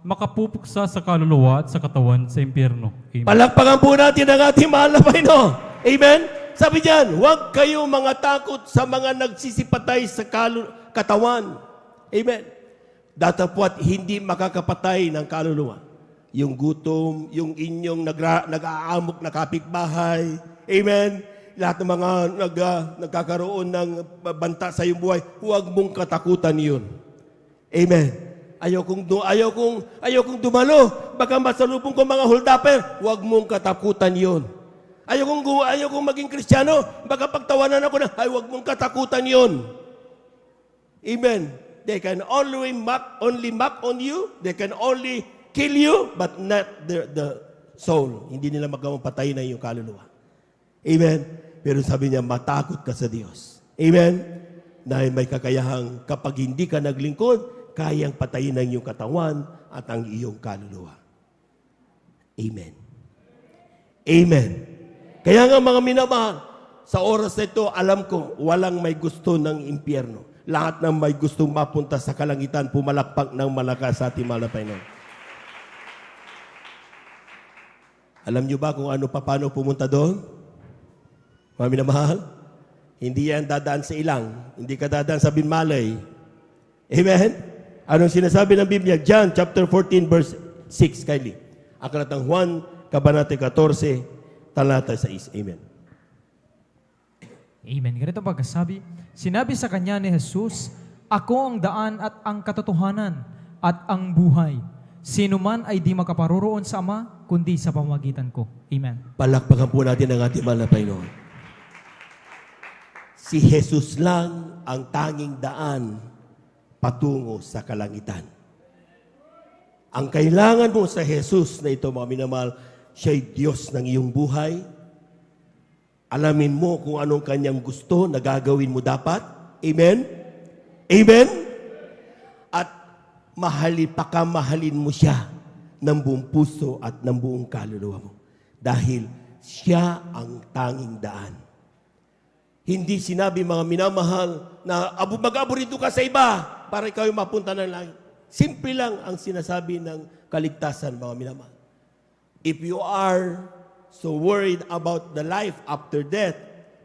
makapupuksa sa kaluluwa at sa katawan sa impyerno. Amen. Palakpakan po natin ang ating mahal na Panginoon. Amen? Sabi diyan, huwag kayong mga takot sa mga nagsisipatay sa katawan. Amen? Datapwat hindi makakapatay ng kaluluwa. Yung gutom, yung inyong nag-aamok na kapitbahay. Amen? Lahat ng mga nagkakaroon ng banta sa iyong buhay, huwag mong katakutan yun. Amen? Ayaw kong dumalo. Baka masalubong ko mga holdapper, huwag mong katakutan yun. Ayaw kong maging Kristiyano, baka pagtawanan ako na, ay huwag mong katakutan yun. Amen? They can only mock on you. They can only kill you, but not the soul. Hindi nila magawang patayin na yung kaluluwa. Amen? Pero sabi niya, matakot ka sa Diyos. Amen? Dahil may kakayahang kapag hindi ka naglingkod, kayang patayin ang iyong katawan at ang iyong kaluluwa. Amen. Amen. Kaya nga mga minamahal, sa oras na ito, alam ko, walang may gusto ng impyerno. Lahat ng may gustong mapunta sa kalangitan, pumalakpak ng malakas sa ating mahal na Panginoon. Alam niyo ba kung paano pumunta doon? Mga minamahal, hindi yan dadaan sa ilang, hindi ka dadaan sa binmalay. Amen? Anong sinasabi ng Biblia? John chapter 14 verse 6, Kylie. Aklat ng Juan, Kabanata 14, talata 6. Amen. Amen. Ganito pagkasabi, sinabi sa kanya ni Jesus, ako ang daan at ang katotohanan at ang buhay. Sino man ay di makaparoroon sa Ama, kundi sa pamamagitan ko. Amen. Palakpakan po natin ang ating mahal na Panginoon. Si Jesus lang ang tanging daan patungo sa kalangitan. Ang kailangan mo sa Jesus na ito, mga minamahal, siya'y Diyos ng iyong buhay. Alamin mo kung anong kanyang gusto na gagawin mo dapat. Amen? Amen? At mahalin mo siya ng buong puso at ng buong kaluluwa mo. Dahil siya ang tanging daan. Hindi sinabi, mga minamahal, na mag-aborito ka sa iba para ikaw yung mapunta ng langit. Simple lang ang sinasabi ng kaligtasan, mga minamahal. If you are so worried about the life after death,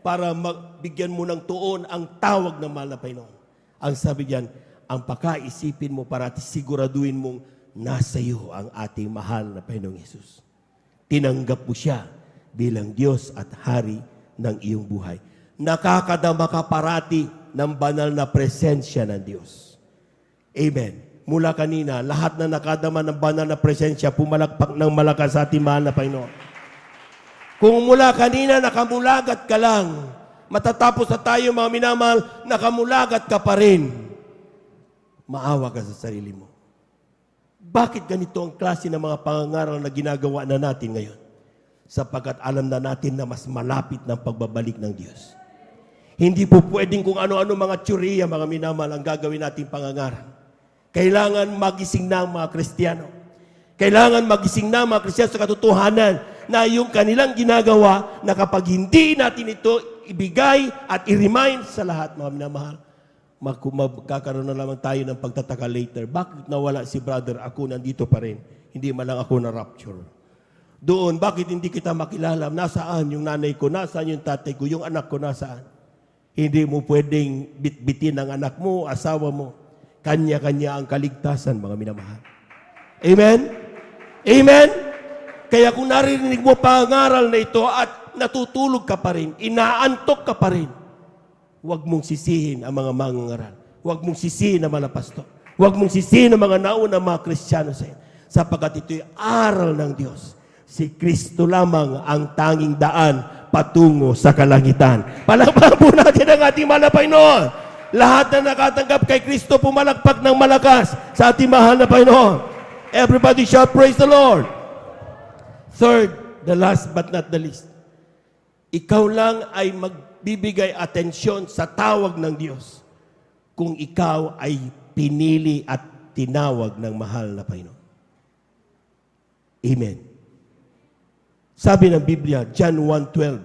para magbigyan mo ng tuon ang tawag ng mahal na Panginoon. Ang sabi diyan, ang pakaisipin mo para siguraduhin mong nasa iyo ang ating mahal na Panginoong Hesus. Tinanggap mo siya bilang Diyos at Hari ng iyong buhay. Nakakadama ka parati ng banal na presensya ng Diyos. Amen. Mula kanina, lahat na nakadama ng banal na presensya, pumalakpak ng malakas sa ating mahal na Panginoon. Kung mula kanina, nakamulagat ka lang, matatapos na tayo, mga minamahal, nakamulagat ka pa rin. Maawa ka sa sarili mo. Bakit ganito ang klase ng mga pangangaral na ginagawa na natin ngayon? Sapagkat alam na natin na mas malapit ng pagbabalik ng Diyos. Hindi po pwedeng kung ano-ano mga tsuriya, mga minamahal, ang gagawin nating pangangaral. Kailangan magising na ang mga Kristiyano. Kailangan magising na ang mga Kristiyano sa katotohanan na yung kanilang ginagawa na kapag hindi natin ito ibigay at i-remind sa lahat, mga minamahal, magkakaroon na lamang tayo ng pagtataka later. Bakit nawala si brother? Ako nandito pa rin. Hindi man lang ako na-rapture. Doon, bakit hindi kita makilala? Nasaan yung nanay ko? Nasaan yung tatay ko? Yung anak ko nasaan? Hindi mo pwedeng bitbitin ang anak mo, asawa mo. Kanya-kanya ang kaligtasan, mga minamahal. Amen? Amen? Kaya kung narinig mo pangaral na ito at natutulog ka pa rin, inaantok ka pa rin, huwag mong sisihin ang mga mangangaral. Huwag mong sisihin ang mga pastor. Huwag mong sisihin ang mga naunang mga Kristiyano sa iyo. Sapagkat ito'y aral ng Diyos. Si Kristo lamang ang tanging daan patungo sa kalangitan. Palakpakan po natin ang ating mahal na Panginoon. Lahat na nakatanggap kay Kristo, pumalakpak ng malakas sa ating mahal na Panginoon. Everybody shout, praise the Lord. Third, the last but not the least. Ikaw lang ay magbibigay atensyon sa tawag ng Diyos kung ikaw ay pinili at tinawag ng mahal na Panginoon. Amen. Sabi ng Biblia, John 1:12,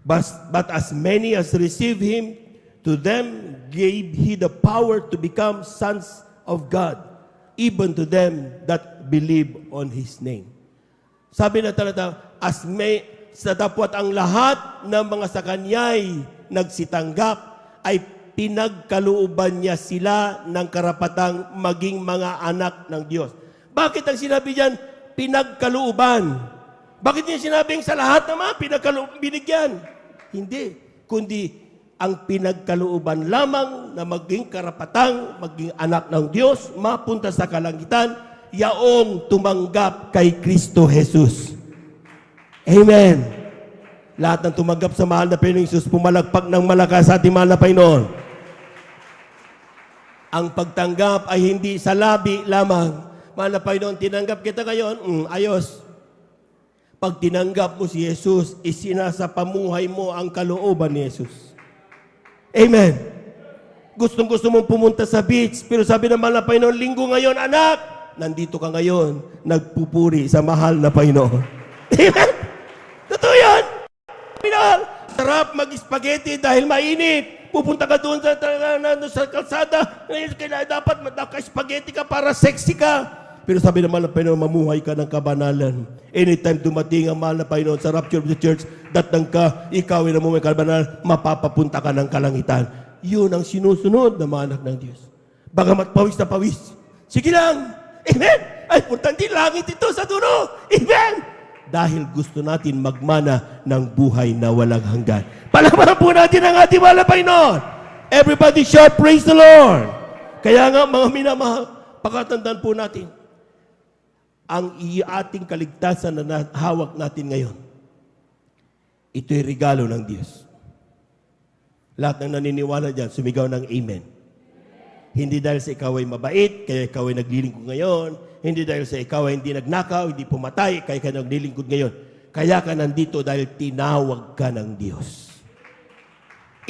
But as many as received Him, to them gave He the power to become sons of God, even to them that believe on His name. Sabi na talaga, sa dapwat ang lahat ng mga sa Kanya'y nagsitanggap, ay pinagkalooban niya sila ng karapatang maging mga anak ng Diyos. Bakit ang sinabi diyan, pinagkalooban? Bakit niya sinabing sa lahat naman, binigyan? Hindi. Kundi, ang pinagkalooban lamang na maging karapatang, maging anak ng Diyos, mapunta sa kalangitan, yaong tumanggap kay Kristo Jesus. Amen. Lahat ng tumanggap sa mahal na Panginoong Jesus, pumalagpak ng malakas sa ating mahal na Panginoon. Ang pagtanggap ay hindi sa labi lamang. Mahal na Panginoon, tinanggap kita ngayon, ayos. Pag tinanggap mo si Jesus, isinasapamuhay mo ang kalooban ni Jesus. Amen. Gustong-gusto mong pumunta sa beach, pero sabi ng mahal na Panginoon, linggo ngayon, anak, nandito ka ngayon, nagpupuri sa mahal na Panginoon. Amen. Totoo yan. Minahal. Sarap mag-spaghetti dahil mainit. Pupunta ka doon sa kalsada. Kailangan dapat naka-spaghetti ka para sexy ka. Pero sabi ng mahal na Panginoon, mamuhay ka ng kabanalan. Anytime dumating ang mahal na Panginoon sa rapture of the church, datang ka, ikaw ay namumuhay kabanalan, mapapapunta ka ng kalangitan. Yun ang sinusunod ng mga anak ng Diyos. Bagamat pawis na pawis. Sige lang. Amen. Ay, importante, langit ito sa dulo. Amen. Dahil gusto natin magmana ng buhay na walang hanggan. Palamaran po natin ang ating mahal na Panginoon. Everybody shout, praise the Lord. Kaya nga, mga minamahal, pakatandaan po natin, ang ating kaligtasan na hawak natin ngayon, ito'y regalo ng Diyos. Lahat ng naniniwala dyan, sumigaw ng amen. Hindi dahil sa ikaw ay mabait, kaya ikaw ay naglilingkod ngayon. Hindi dahil sa ikaw ay hindi nagnakaw, hindi pumatay, kaya ikaw naglilingkod ngayon. Kaya ka nandito dahil tinawag ka ng Diyos.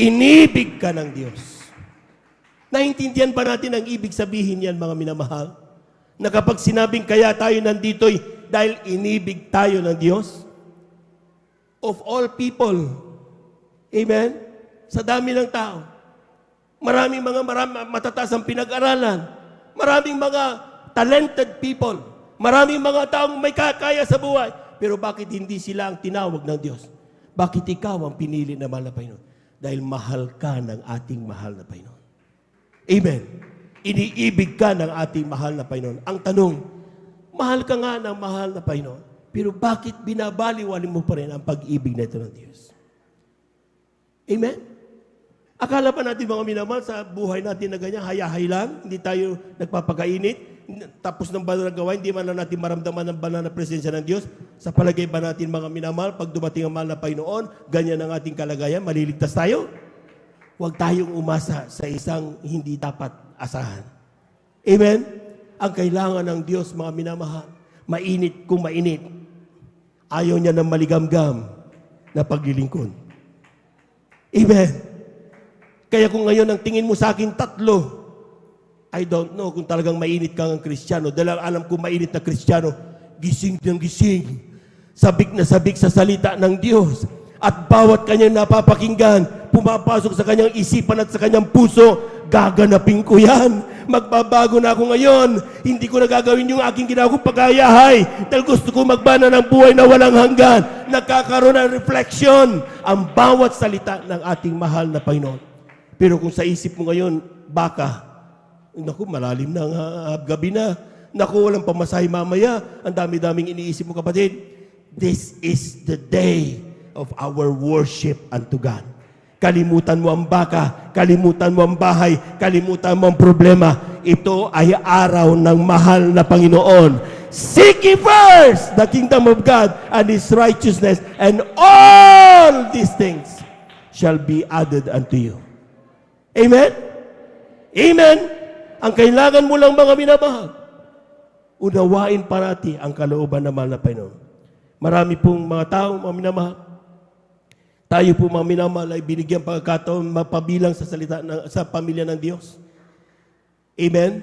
Inibig ka ng Diyos. Naintindihan ba natin ang ibig sabihin yan, mga minamahal? Na kapag sinabing kaya tayo nandito'y dahil inibig tayo ng Diyos? Of all people. Amen? Sa dami ng tao. Maraming matataas ang pinag-aralan. Maraming mga talented people. Maraming mga taong may kaya sa buhay. Pero bakit hindi sila ang tinawag ng Diyos? Bakit ikaw ang pinili na mahal na Panginoon? Dahil mahal ka ng ating mahal na Panginoon. Amen. Iniibig ka ng ating mahal na Panginoon. Ang tanong, mahal ka nga ng mahal na Panginoon, pero bakit binabaliwalin mo pa rin ang pag-ibig na ito ng Diyos? Amen? Akala pa natin mga minamahal sa buhay natin na ganyan, hayahay lang, hindi tayo nagpapakainit, tapos ng banal na gawain, hindi man lang natin maramdaman ng banal na presensya ng Diyos. Sa palagay ba natin mga minamahal, pag dumating ang mahal na Panginoon, ganyan ang ating kalagayan, maliligtas tayo? Huwag tayong umasa sa isang hindi dapat asahan. Amen? Ang kailangan ng Diyos, mga minamahal, mainit kung mainit. Ayaw niya ng maligamgam na paglilingkod. Amen? Kaya kung ngayon ang tingin mo sa akin tatlo, I don't know kung talagang mainit kang ang Kristiyano. Dahil alam ko mainit na Kristiyano, gising ng gising, sabik na sabik sa salita ng Diyos. At bawat kanyang napapakinggan, pumapasok sa kanyang isipan at sa kanyang puso, gaganapin ko yan. Magbabago na ako ngayon. Hindi ko na gagawin yung aking ginagawang pag-ayahay. Dahil gusto ko magbana ng buhay na walang hanggan. Nagkakaroon ng reflection ang bawat salita ng ating mahal na Panginoon. Pero kung sa isip mo ngayon, baka, naku, malalim na nga, gabi na. Naku, walang pamasahe mamaya. Ang dami-daming iniisip mo, kapatid. This is the day of our worship unto God. Kalimutan mo ang baka, kalimutan mo ang bahay, kalimutan mo ang problema. Ito ay araw ng mahal na Panginoon. Seek ye first the kingdom of God and His righteousness, and all these things shall be added unto you. Amen? Amen? Ang kailangan mo lang mga minamahal, unawain parati ang kalooban ng mahal na Panginoon. Marami pong mga tao, mga minamahal, tayo po mga minamahal ay binigyan pagkakataon mapabilang sa salita sa pamilya ng Diyos. Amen?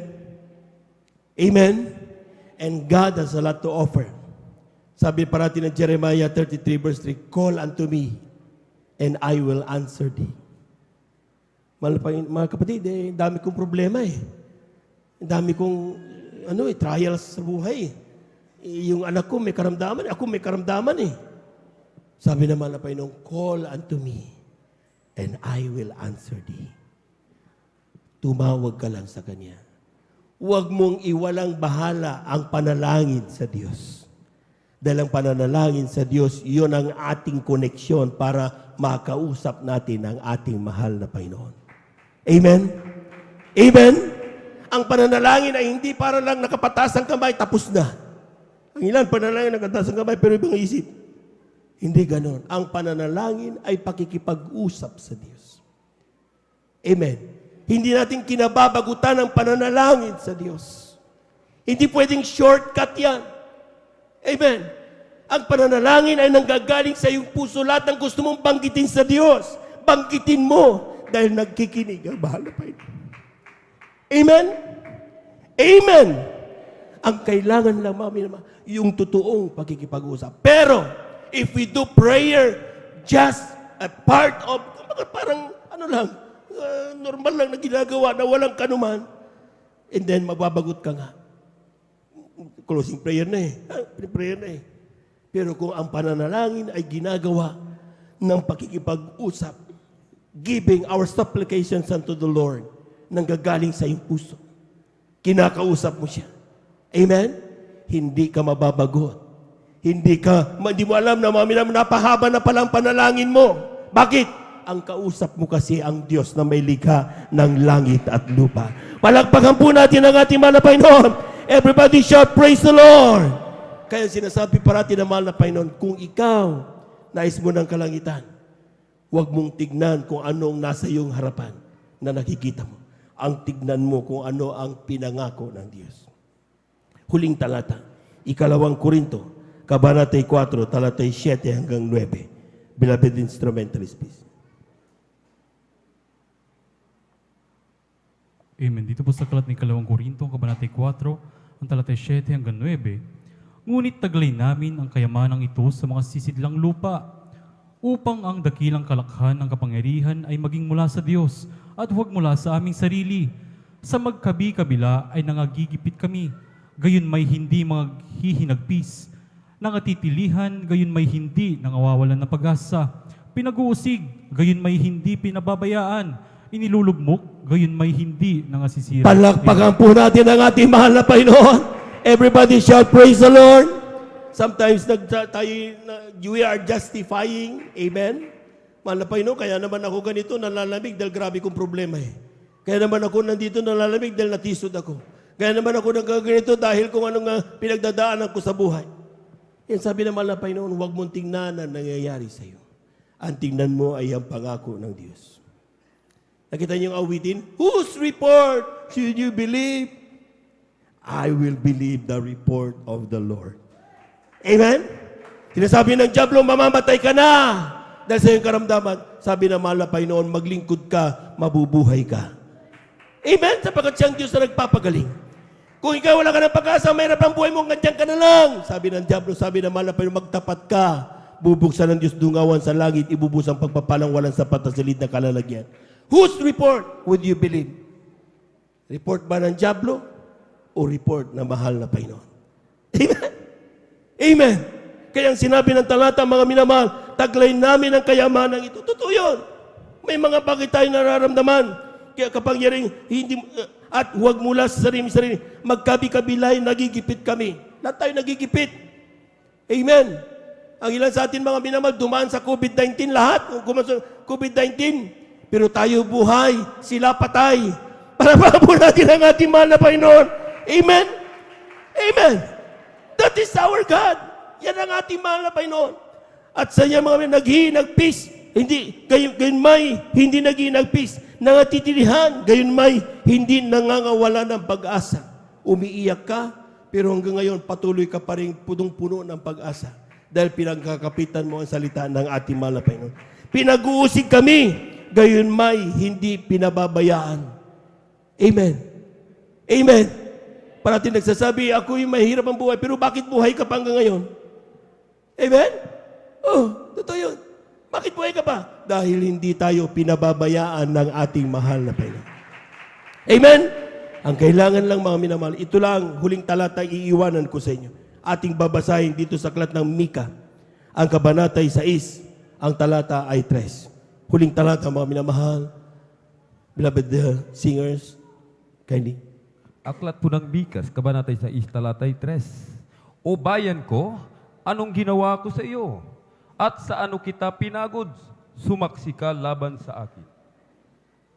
Amen? And God has a lot to offer. Sabi parati ng Jeremiah 33 verse 3, call unto me and I will answer thee. Mga kapatid, dami kong problema eh. Dami kong trials sa buhay. Yung anak ko may karamdaman, ako may karamdaman eh. Sabi naman na Panginoon, call unto me and I will answer thee. Tumawag ka lang sa Kanya. Huwag mong iwalang bahala ang panalangin sa Diyos. Dahil ang pananalangin sa Diyos, iyon ang ating koneksyon para makausap natin ang ating mahal na Panginoon. Amen? Amen? Ang pananalangin ay hindi para lang nakapatas ang kamay, tapos na. Ang ilan, pananalangin nakapatas ang kamay, pero ibang isip. Hindi ganon. Ang pananalangin ay pakikipag-usap sa Diyos. Amen? Hindi natin kinababagutan ang pananalangin sa Diyos. Hindi pwedeng shortcut yan. Amen? Ang pananalangin ay nanggagaling sa iyong puso. Lahat ng gusto mong banggitin sa Diyos, banggitin mo. Dahil nagkikinig ang mahal na Panginoon. Amen? Amen! Ang kailangan lang, yung totoong pagkikipag-usap. Pero, if we do prayer just a part of, parang normal lang na ginagawa na walang kanuman, and then mababagot ka nga. Closing prayer na eh. Prayer na eh. Pero kung ang pananalangin ay ginagawa ng pakikipag-usap, giving our supplications unto the Lord, nanggagaling sa iyong puso. Kinakausap mo siya. Amen? Hindi ka mababagot. Hindi mo alam na napahaba na palang panalangin mo. Bakit? Ang kausap mo kasi ang Diyos na may likha ng langit at lupa. Palakpakan po natin ang ating mahal na Panginoon. Everybody shout, praise the Lord. Kaya sinasabi parati ng mahal na Panginoon, kung ikaw nais mo ng kalangitan, huwag mong tignan kung anong nasa iyong harapan na nakikita mo. Ang tignan mo kung ano ang pinangako ng Diyos. Huling talata, 2 Korinto Kabanatay 4, talatay 7 hanggang 9. Beloved instrumentalist, please. Amen. Dito po sa kalat ni 2 Korinto, Kabanatay 4, ang talatay 7 hanggang 9. Ngunit taglay namin ang kayamanang ito sa mga sisidlang lupa, upang ang dakilang kalakhan ng kapangyarihan ay maging mula sa Diyos at huwag mula sa aming sarili. Sa magkabi-kabila ay nangagigipit kami, gayon may hindi maghihinagpis. Nangatitilihan, gayon may hindi nangawawalan ng pag-asa. Pinag-uusig, gayon may hindi pinababayaan. Inilulugmok, gayon may hindi nangasisira. Palakpakan po natin ang ating mahal na Panginoon. Everybody shout, praise the Lord. Sometimes we are justifying. Amen. Mahal na Panginoon, kaya naman ako ganito, nalalamig dahil grabe kong problema eh. Kaya naman ako nandito nalalamig dahil natisod ako. Kaya naman ako nagkaganito dahil kung anong pinagdadaanan ko sa buhay. Yan sabi ng mahal na Panginoon, huwag mong tingnan ang nangyayari sa iyo. Ang tingnan mo ay ang pangako ng Diyos. Nakita niyo yung awitin? Whose report should you believe? I will believe the report of the Lord. Amen? Sinasabi ng diablo, mamamatay ka na. Dahil sa iyong karamdaman, sabi ng mahal na Panginoon, maglingkod ka, mabubuhay ka. Amen? Sapagkat siyang Diyos na nagpapagaling. Kung ikaw wala ka ng pag-asa, mahirap ang buhay mo, ngandiyan ka na lang. Sabi ng diablo, sabi ng mahal na Panginoon, magtapat ka. Bubuksan ng Diyos dungawan sa langit, ibubus ang pagpapalang walang sapat na silid na kalalagyan. Whose report would you believe? Report ba ng diablo o report ng mahal na Panginoon? Amen? Amen. Kaya ang sinabi ng talata, mga minamahal, taglay namin ang kayamanang ito. Totoo yun. May mga bagay tayo nararamdaman. Kaya kapangyarihan, hindi, at huwag mula sa sarili, magkabi-kabilay, nagigipit kami. Lahat tayo nagigipit. Amen. Ang ilan sa atin mga minamahal, dumaan sa COVID-19 lahat. COVID-19. Pero tayo buhay, sila patay. Para po natin ang ating mahal na Panginoon. Amen? Amen. That is our God. Yan ang ating mahal na Panginoon. At sa iya mga naghihinagpis, gayon may hindi naghihinagpis, nangatitilihan, gayon may hindi nangangawala ng pag-asa. Umiiyak ka, pero hanggang ngayon patuloy ka pa rin punong-puno ng pag-asa. Dahil pinagkakapitan mo ang salita ng ating mahal na Panginoon. Pinag-uusig kami, gayon may hindi pinababayaan. Amen. Amen. Parating nagsasabi, ako'y mahirap ang buhay, pero bakit buhay ka pa hanggang ngayon? Amen? Oh, totoo yun. Bakit buhay ka pa? Dahil hindi tayo pinababayaan ng ating mahal na Panginoon. Amen? Ang kailangan lang mga minamahal, ito lang, huling talata iiwanan ko sa inyo. Ating babasahin dito sa aklat ng Mika. Ang kabanatay 6, ang talata ay 3. Huling talata, mga minamahal, beloved singers, kindly. Aklat po ng Mikas, Kabanatay 6, talatay 3. O bayan ko, anong ginawa ko sa iyo? At sa ano kita pinagod? Sumaksi ka laban sa akin.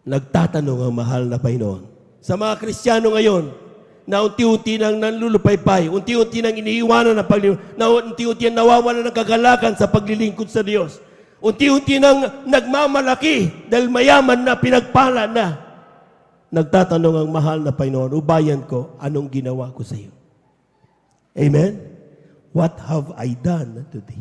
Nagtatanong ang mahal na Panginoon. Sa mga Kristiyano ngayon, na unti-unti nang nanlulupaypay, unti-unti nang iniiwanan ng paglilingkod, na unti-unti nang nawawalan ng kagalakan sa paglilingkod sa Diyos. Unti-unti nang nagmamalaki dahil mayaman na, pinagpala na. Nagtatanong ang mahal na Panginoon, ubayan ko, anong ginawa ko sa iyo? Amen? What have I done today?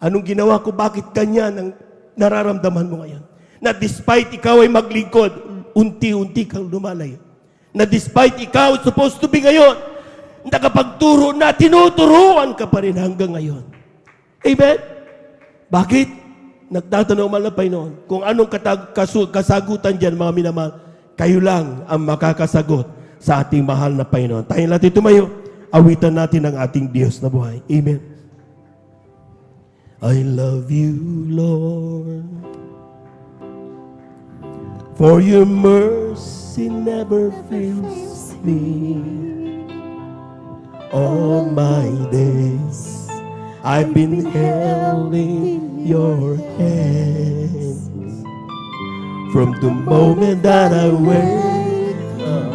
Anong ginawa ko? Bakit ganyan ang nararamdaman mo ngayon? Na despite ikaw ay maglingkod, unti-unti kang lumalayo. Na despite ikaw supposed to be ngayon, nakapagturo na, tinuturuan ka pa rin hanggang ngayon. Amen? Bakit? Nagtatanong mahal na Panginoon, kung anong kasagutan dyan, mga minamahal, kayo lang ang makakasagot sa ating mahal na Panginoon. Tayo natin tumayo, awitan natin ang ating Diyos na buhay. Amen. I love you, Lord, for your mercy never fails me. All my days I've been held in your hands. From the moment that I wake up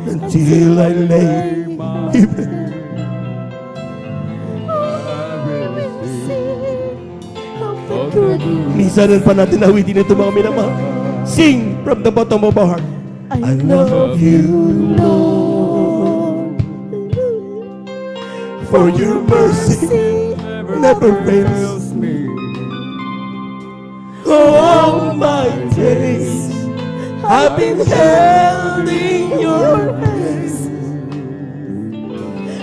until I lay my head, minsanan pa natin awitin ito mga minamahal. Sing from the bottom of our heart. I love you, Lord, for your mercy never fails me. All my days I've been held in your hands.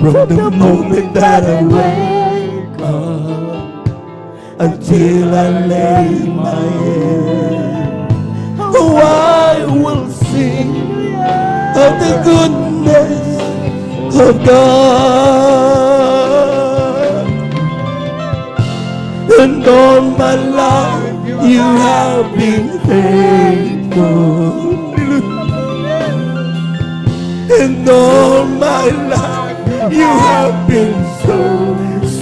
From the moment that I wake up until I lay my head, oh, I will sing of the goodness of God. And all my life you have been faithful. And all my life you have been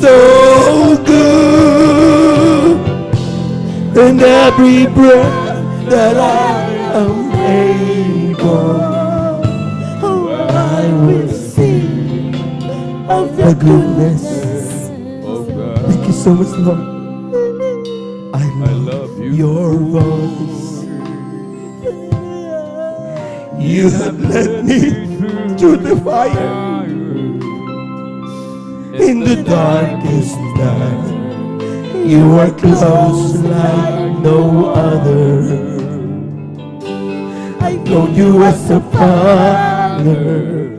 so good. And every breath that I am able, I will sing of the goodness of God. Thank you so much, Lord. I love your voice. You have led me through the fire in the darkest night. You are close like no other. I've known you as a father.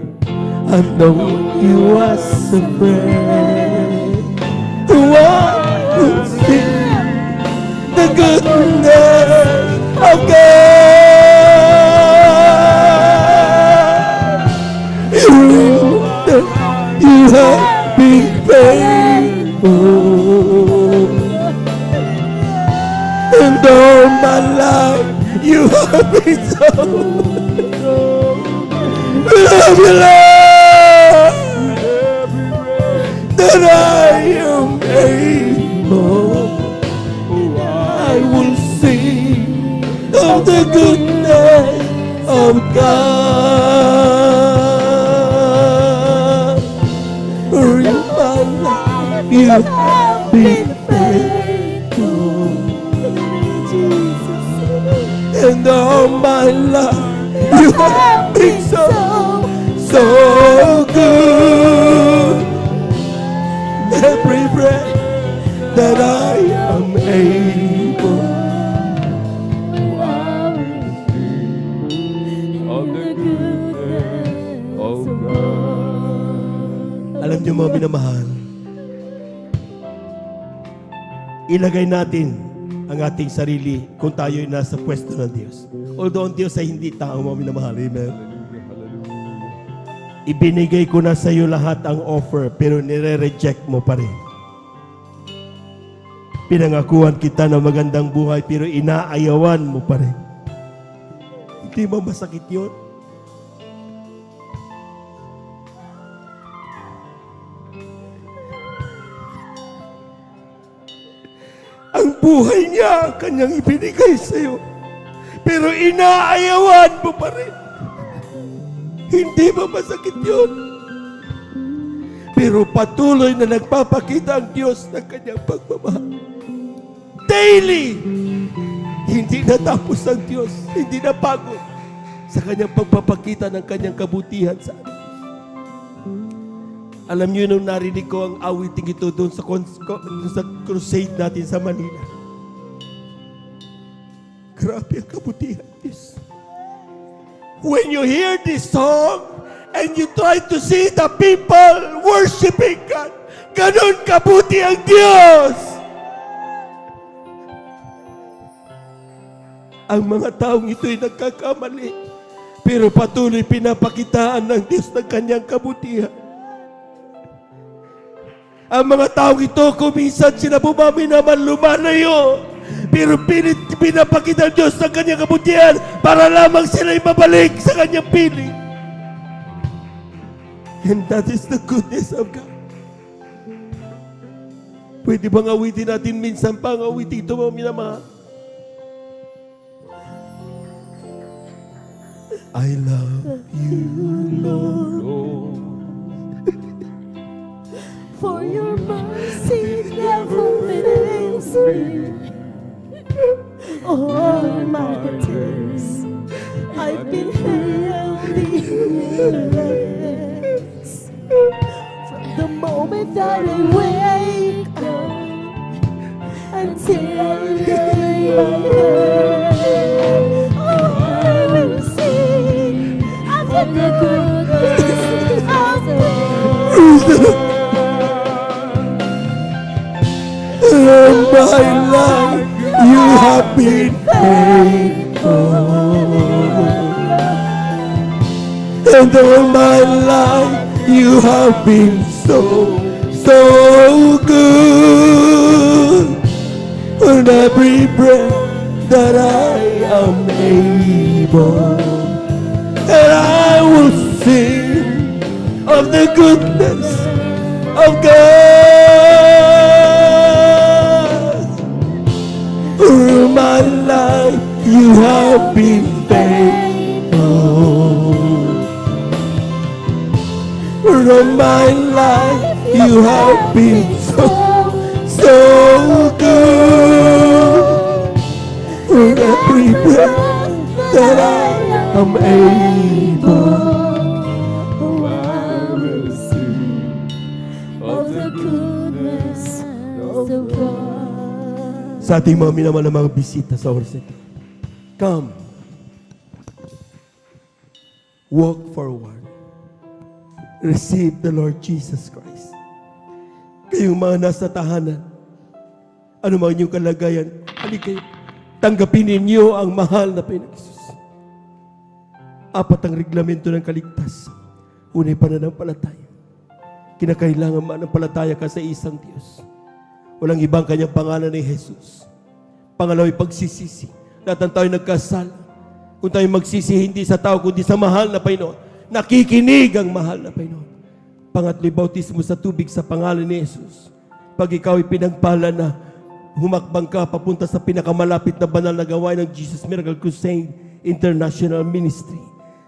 I've known you as a friend. Who will sing the goodness of God. You have been faithful. And all my life you have been so love you, Lord, that I am able. I will sing of the goodness of God. For in my life you have been faithful. And all my life you have been so good. Every breath that I am able, alam niyo mga minamahal, ilagay natin ang ating sarili kung tayo'y nasa pwesto ng Diyos. Although ang Diyos ay hindi tao, mga minamahal. Amen. Ibinigay ko na sa iyo lahat ang offer, pero nire-reject mo pa rin. Pinangakuhan kita ng magandang buhay, pero inaayawan mo pa rin. Hindi ba masakit yun? Ang buhay niya, ang kanyang ibinigay sa iyo, pero inaayawan mo pa rin. Hindi ba masakit yun? Pero patuloy na nagpapakita ang Diyos ng kanyang pagmamahal. Daily! Hindi natapos ang Diyos, hindi napagod sa kanyang pagpapakita ng kanyang kabutihan sa atin. Alam niyo nung narinig ko ang awiting ito doon sa crusade natin sa Manila. Grabe ang kabutihan, Diyos. When you hear this song and you try to see the people worshiping God, ganun kabuti ang Diyos. Ang mga taong ito'y nagkakamali, pero patuloy pinapakitaan ng Diyos ng kanyang kabutihan. Ang mga taong ito, kuminsan sila bumami naman lumalayo, pero pinapakita ng Diyos ng kanyang kabutihan para lamang sila'y mabalik sa kanyang piling. And that is the goodness of God. Pwede bang awitin natin minsan pang awitin ito, mga minamahal? I love you, Lord. For your mercy never fails me. All my days I've been held in your hands. From the moment thought I'd wake up until I will sing of the goodness of the Lord. All my life you have been faithful, and all my life you have been so good. On every breath that I am able, and I will sing of the goodness of God. All my life you have been faithful. All my life you have been so good. On every breath that I am able, I will sing of the goodness of God. sa ating mga minamahal na mga bisita sa oras ito, come, walk forward, receive the Lord Jesus Christ. Kayong mga nasa tahanan, ano man inyong kalagayan, halika kayo, tanggapin ninyo ang mahal na Panginoong Jesus. Apat ang reglamento ng kaligtasan. Una'y pananampalataya. Kinakailangan mananampalataya ka sa isang Diyos. Walang ibang kanyang pangalan ni Jesus. Pangalawa'y pagsisisi. Lahat ng tayo nagkasala. Kung tayo magsisi, hindi sa tao, kundi sa mahal na Panginoon. Nakikinig ang mahal na Panginoon. Pangatlo'y bautismo sa tubig sa pangalan ni Jesus. Pag ikaw'y pinagpala na, humakbang ka papunta sa pinakamalapit na banal na gawain ng Jesus Miracle Crusade International Ministry.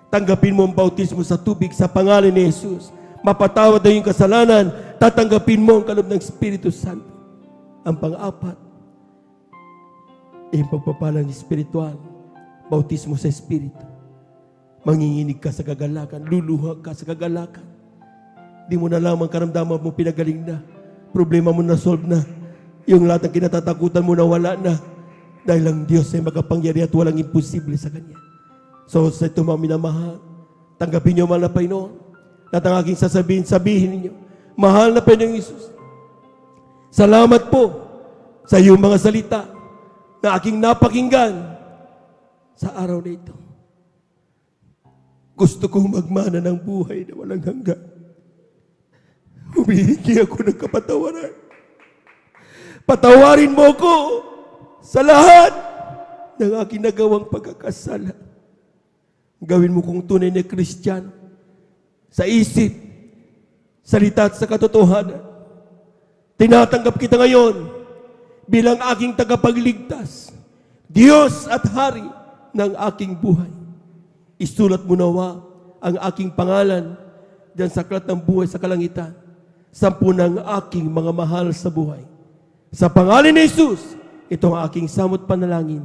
Tanggapin mo ang bautismo sa tubig sa pangalan ni Jesus. Mapatawad na yung kasalanan, tatanggapin mo ang kaloob ng Espiritu Santo. Ang pang-apat, yung pagpapalang espiritual, bautismo sa Espiritu. Manginginig ka sa kagalakan, luluha ka sa kagalakan. Di mo na lamang karamdaman mo pinagaling na. Problema mo na solve na. Yung lahat ng kinatatakutan mo na wala na. Dahil ang Diyos ay makapangyari at walang imposible sa Kanya. So sa ito mga minamahal, tanggapin niyo mahal na Panginoon. At ang aking sabihin ninyo, mahal na Panginoong Isus, salamat po sa iyong mga salita na aking napakinggan sa araw na ito. Gusto kong magmana ng buhay na walang hanggan. Humihingi ako ng kapatawaran. Patawarin mo ko sa lahat ng aking nagawang pagkakasala. Gawin mo kong tunay na Kristiyano sa isip, salita at sa katotohanan. Tinatanggap kita ngayon bilang aking tagapagligtas, Diyos at Hari ng aking buhay. Isulat mo nawa ang aking pangalan diyan sa aklat ng buhay sa kalangitan. 10 ng aking mga mahal sa buhay. Sa pangalan ni Jesus, ito ang aking samot panalangin.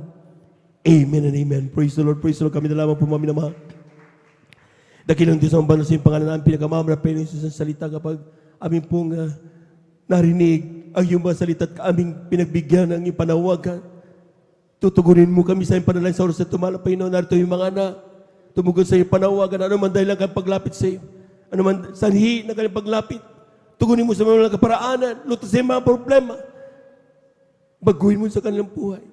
Amen and amen. Praise the Lord, praise the Lord. Kami na lamang po mga minamahal. Dakilang Diyos ang banal sa iyong pangalan namin, pinakamamara pa rin Jesus ang salita kapag aming pong narinig ang iyong mga salita at aming pinagbigyan ng iyong panawagan. Tutugunin mo kami sa iyong panalangin sa oras na tumala, Panginoon. Narito yung mga anak, tumugon sa iyong panawagan. Ano man dahil lang kang paglapit sa iyo. Ano man sanhi na kanyang paglapit. Tugunin mo sa mga kaparaanan. Lutas sa iyong mga problema. Baguhin mo sa kanilang buhay.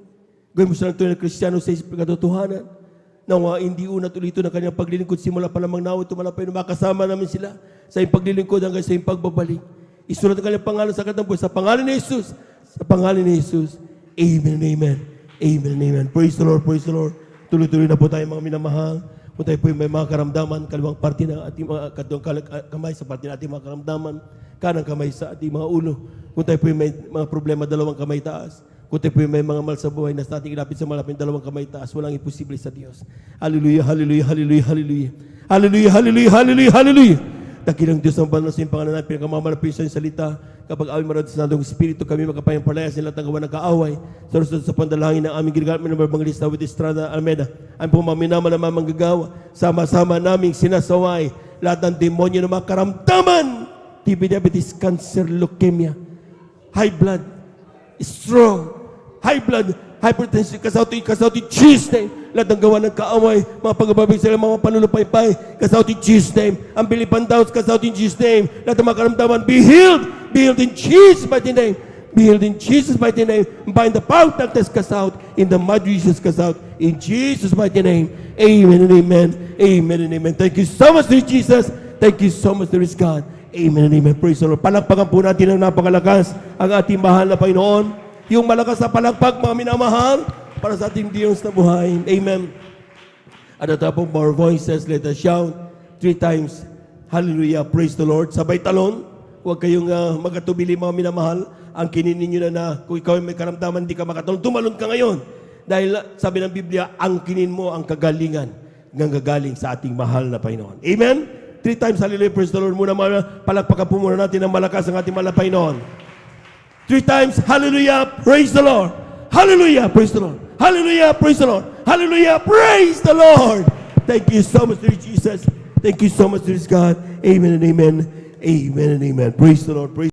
Gawin mo sa tunay na Kristiyano sa isip katotohanan. Nawa hindi una tulito na kanyang paglilingkod simula pa lamang nawa tumala pa yun. Makasama namin sila sa iyong paglilingkod hanggang sa iyong pagbabalik. Isulat ang kanyang pangalan sa katang buhay. Sa pangalan ni Jesus. Sa pangalan ni Jesus. Amen and amen. Amen and amen. Praise the Lord. Praise the Lord. Tuloy-tuloy na po tayo mga minamahal. Kung tayo po may mga karamdaman, kaliwang parte ng ating mga kamay sa parte ng ating mga karamdaman, kanang kamay sa ating mga ulo. Kung tayo po may mga problema, dalawang kamay taas. Kung tayo po may mga mal sa buhay na sa ating ilapit sa malapit, dalawang kamay taas. Walang imposible sa Diyos. Hallelujah, hallelujah, hallelujah, hallelujah. Hallelujah, hallelujah, hallelujah, hallelujah. Dakilang Diyos ang banal sa iyong pangalan natin, pinakamalapit sa iyong salita. Kapag awin marad sa nadong Espiritu, kami magkapayampalaya sa lahat ng gawa ng kaaway. Sa rason sa pandalangin ng aming ginagamit ng Evangelista with Estrada Almeida. Ang pumaminama na manggagawa, sama-sama naming sinasaway lahat ng demonyo na makaramdaman TB, diabetes, cancer, leukemia, high blood, stroke, high blood, hypertension, kasauti, Jesus name. Lahat ng gawa ng kaaway, mga pagbabalik sila, mga panulupaypay, kasauti, Jesus name. Ang bilipan daw, kasauti, Jesus name. Lahat ng mga karamdaman, be healed in Jesus' mighty name. Be healed in Jesus' mighty name. Bind the power of darkness, cast out. In the mighty Jesus, cast out. In Jesus' mighty name. Amen and amen. Amen and amen. Thank you so much, Lord Jesus. Thank you so much, Lord God. Amen and amen. Praise the Lord. Palakpakan po natin ng napakalakas ang ating mahal na Panginoon. Yung malakas na palakpak, mga minamahal, para sa ating Diyos na buhay. Amen. At the top of our voices, let us shout 3 times. Hallelujah. Praise the Lord. Sabay talon. Huwag kayong magatubili, mga minamahal. Ang kinin ninyo na kung ikaw ay may karamdaman, hindi ka makatalon, tumalon ka ngayon. Dahil sabi ng Biblia, ang kinin mo ang kagalingan ng gagaling sa ating mahal na Panginoon. Amen? 3 times, hallelujah, praise the Lord. Muna, palakpakan po muna natin ng malakas ang ating mahal na Panginoon. 3 times, hallelujah, praise the Lord. Hallelujah, praise the Lord. Hallelujah, praise the Lord. Hallelujah, praise the Lord. Thank you so much, Lord Jesus. Thank you so much, Lord God. Amen and amen. Amen and amen. Praise the Lord. Praise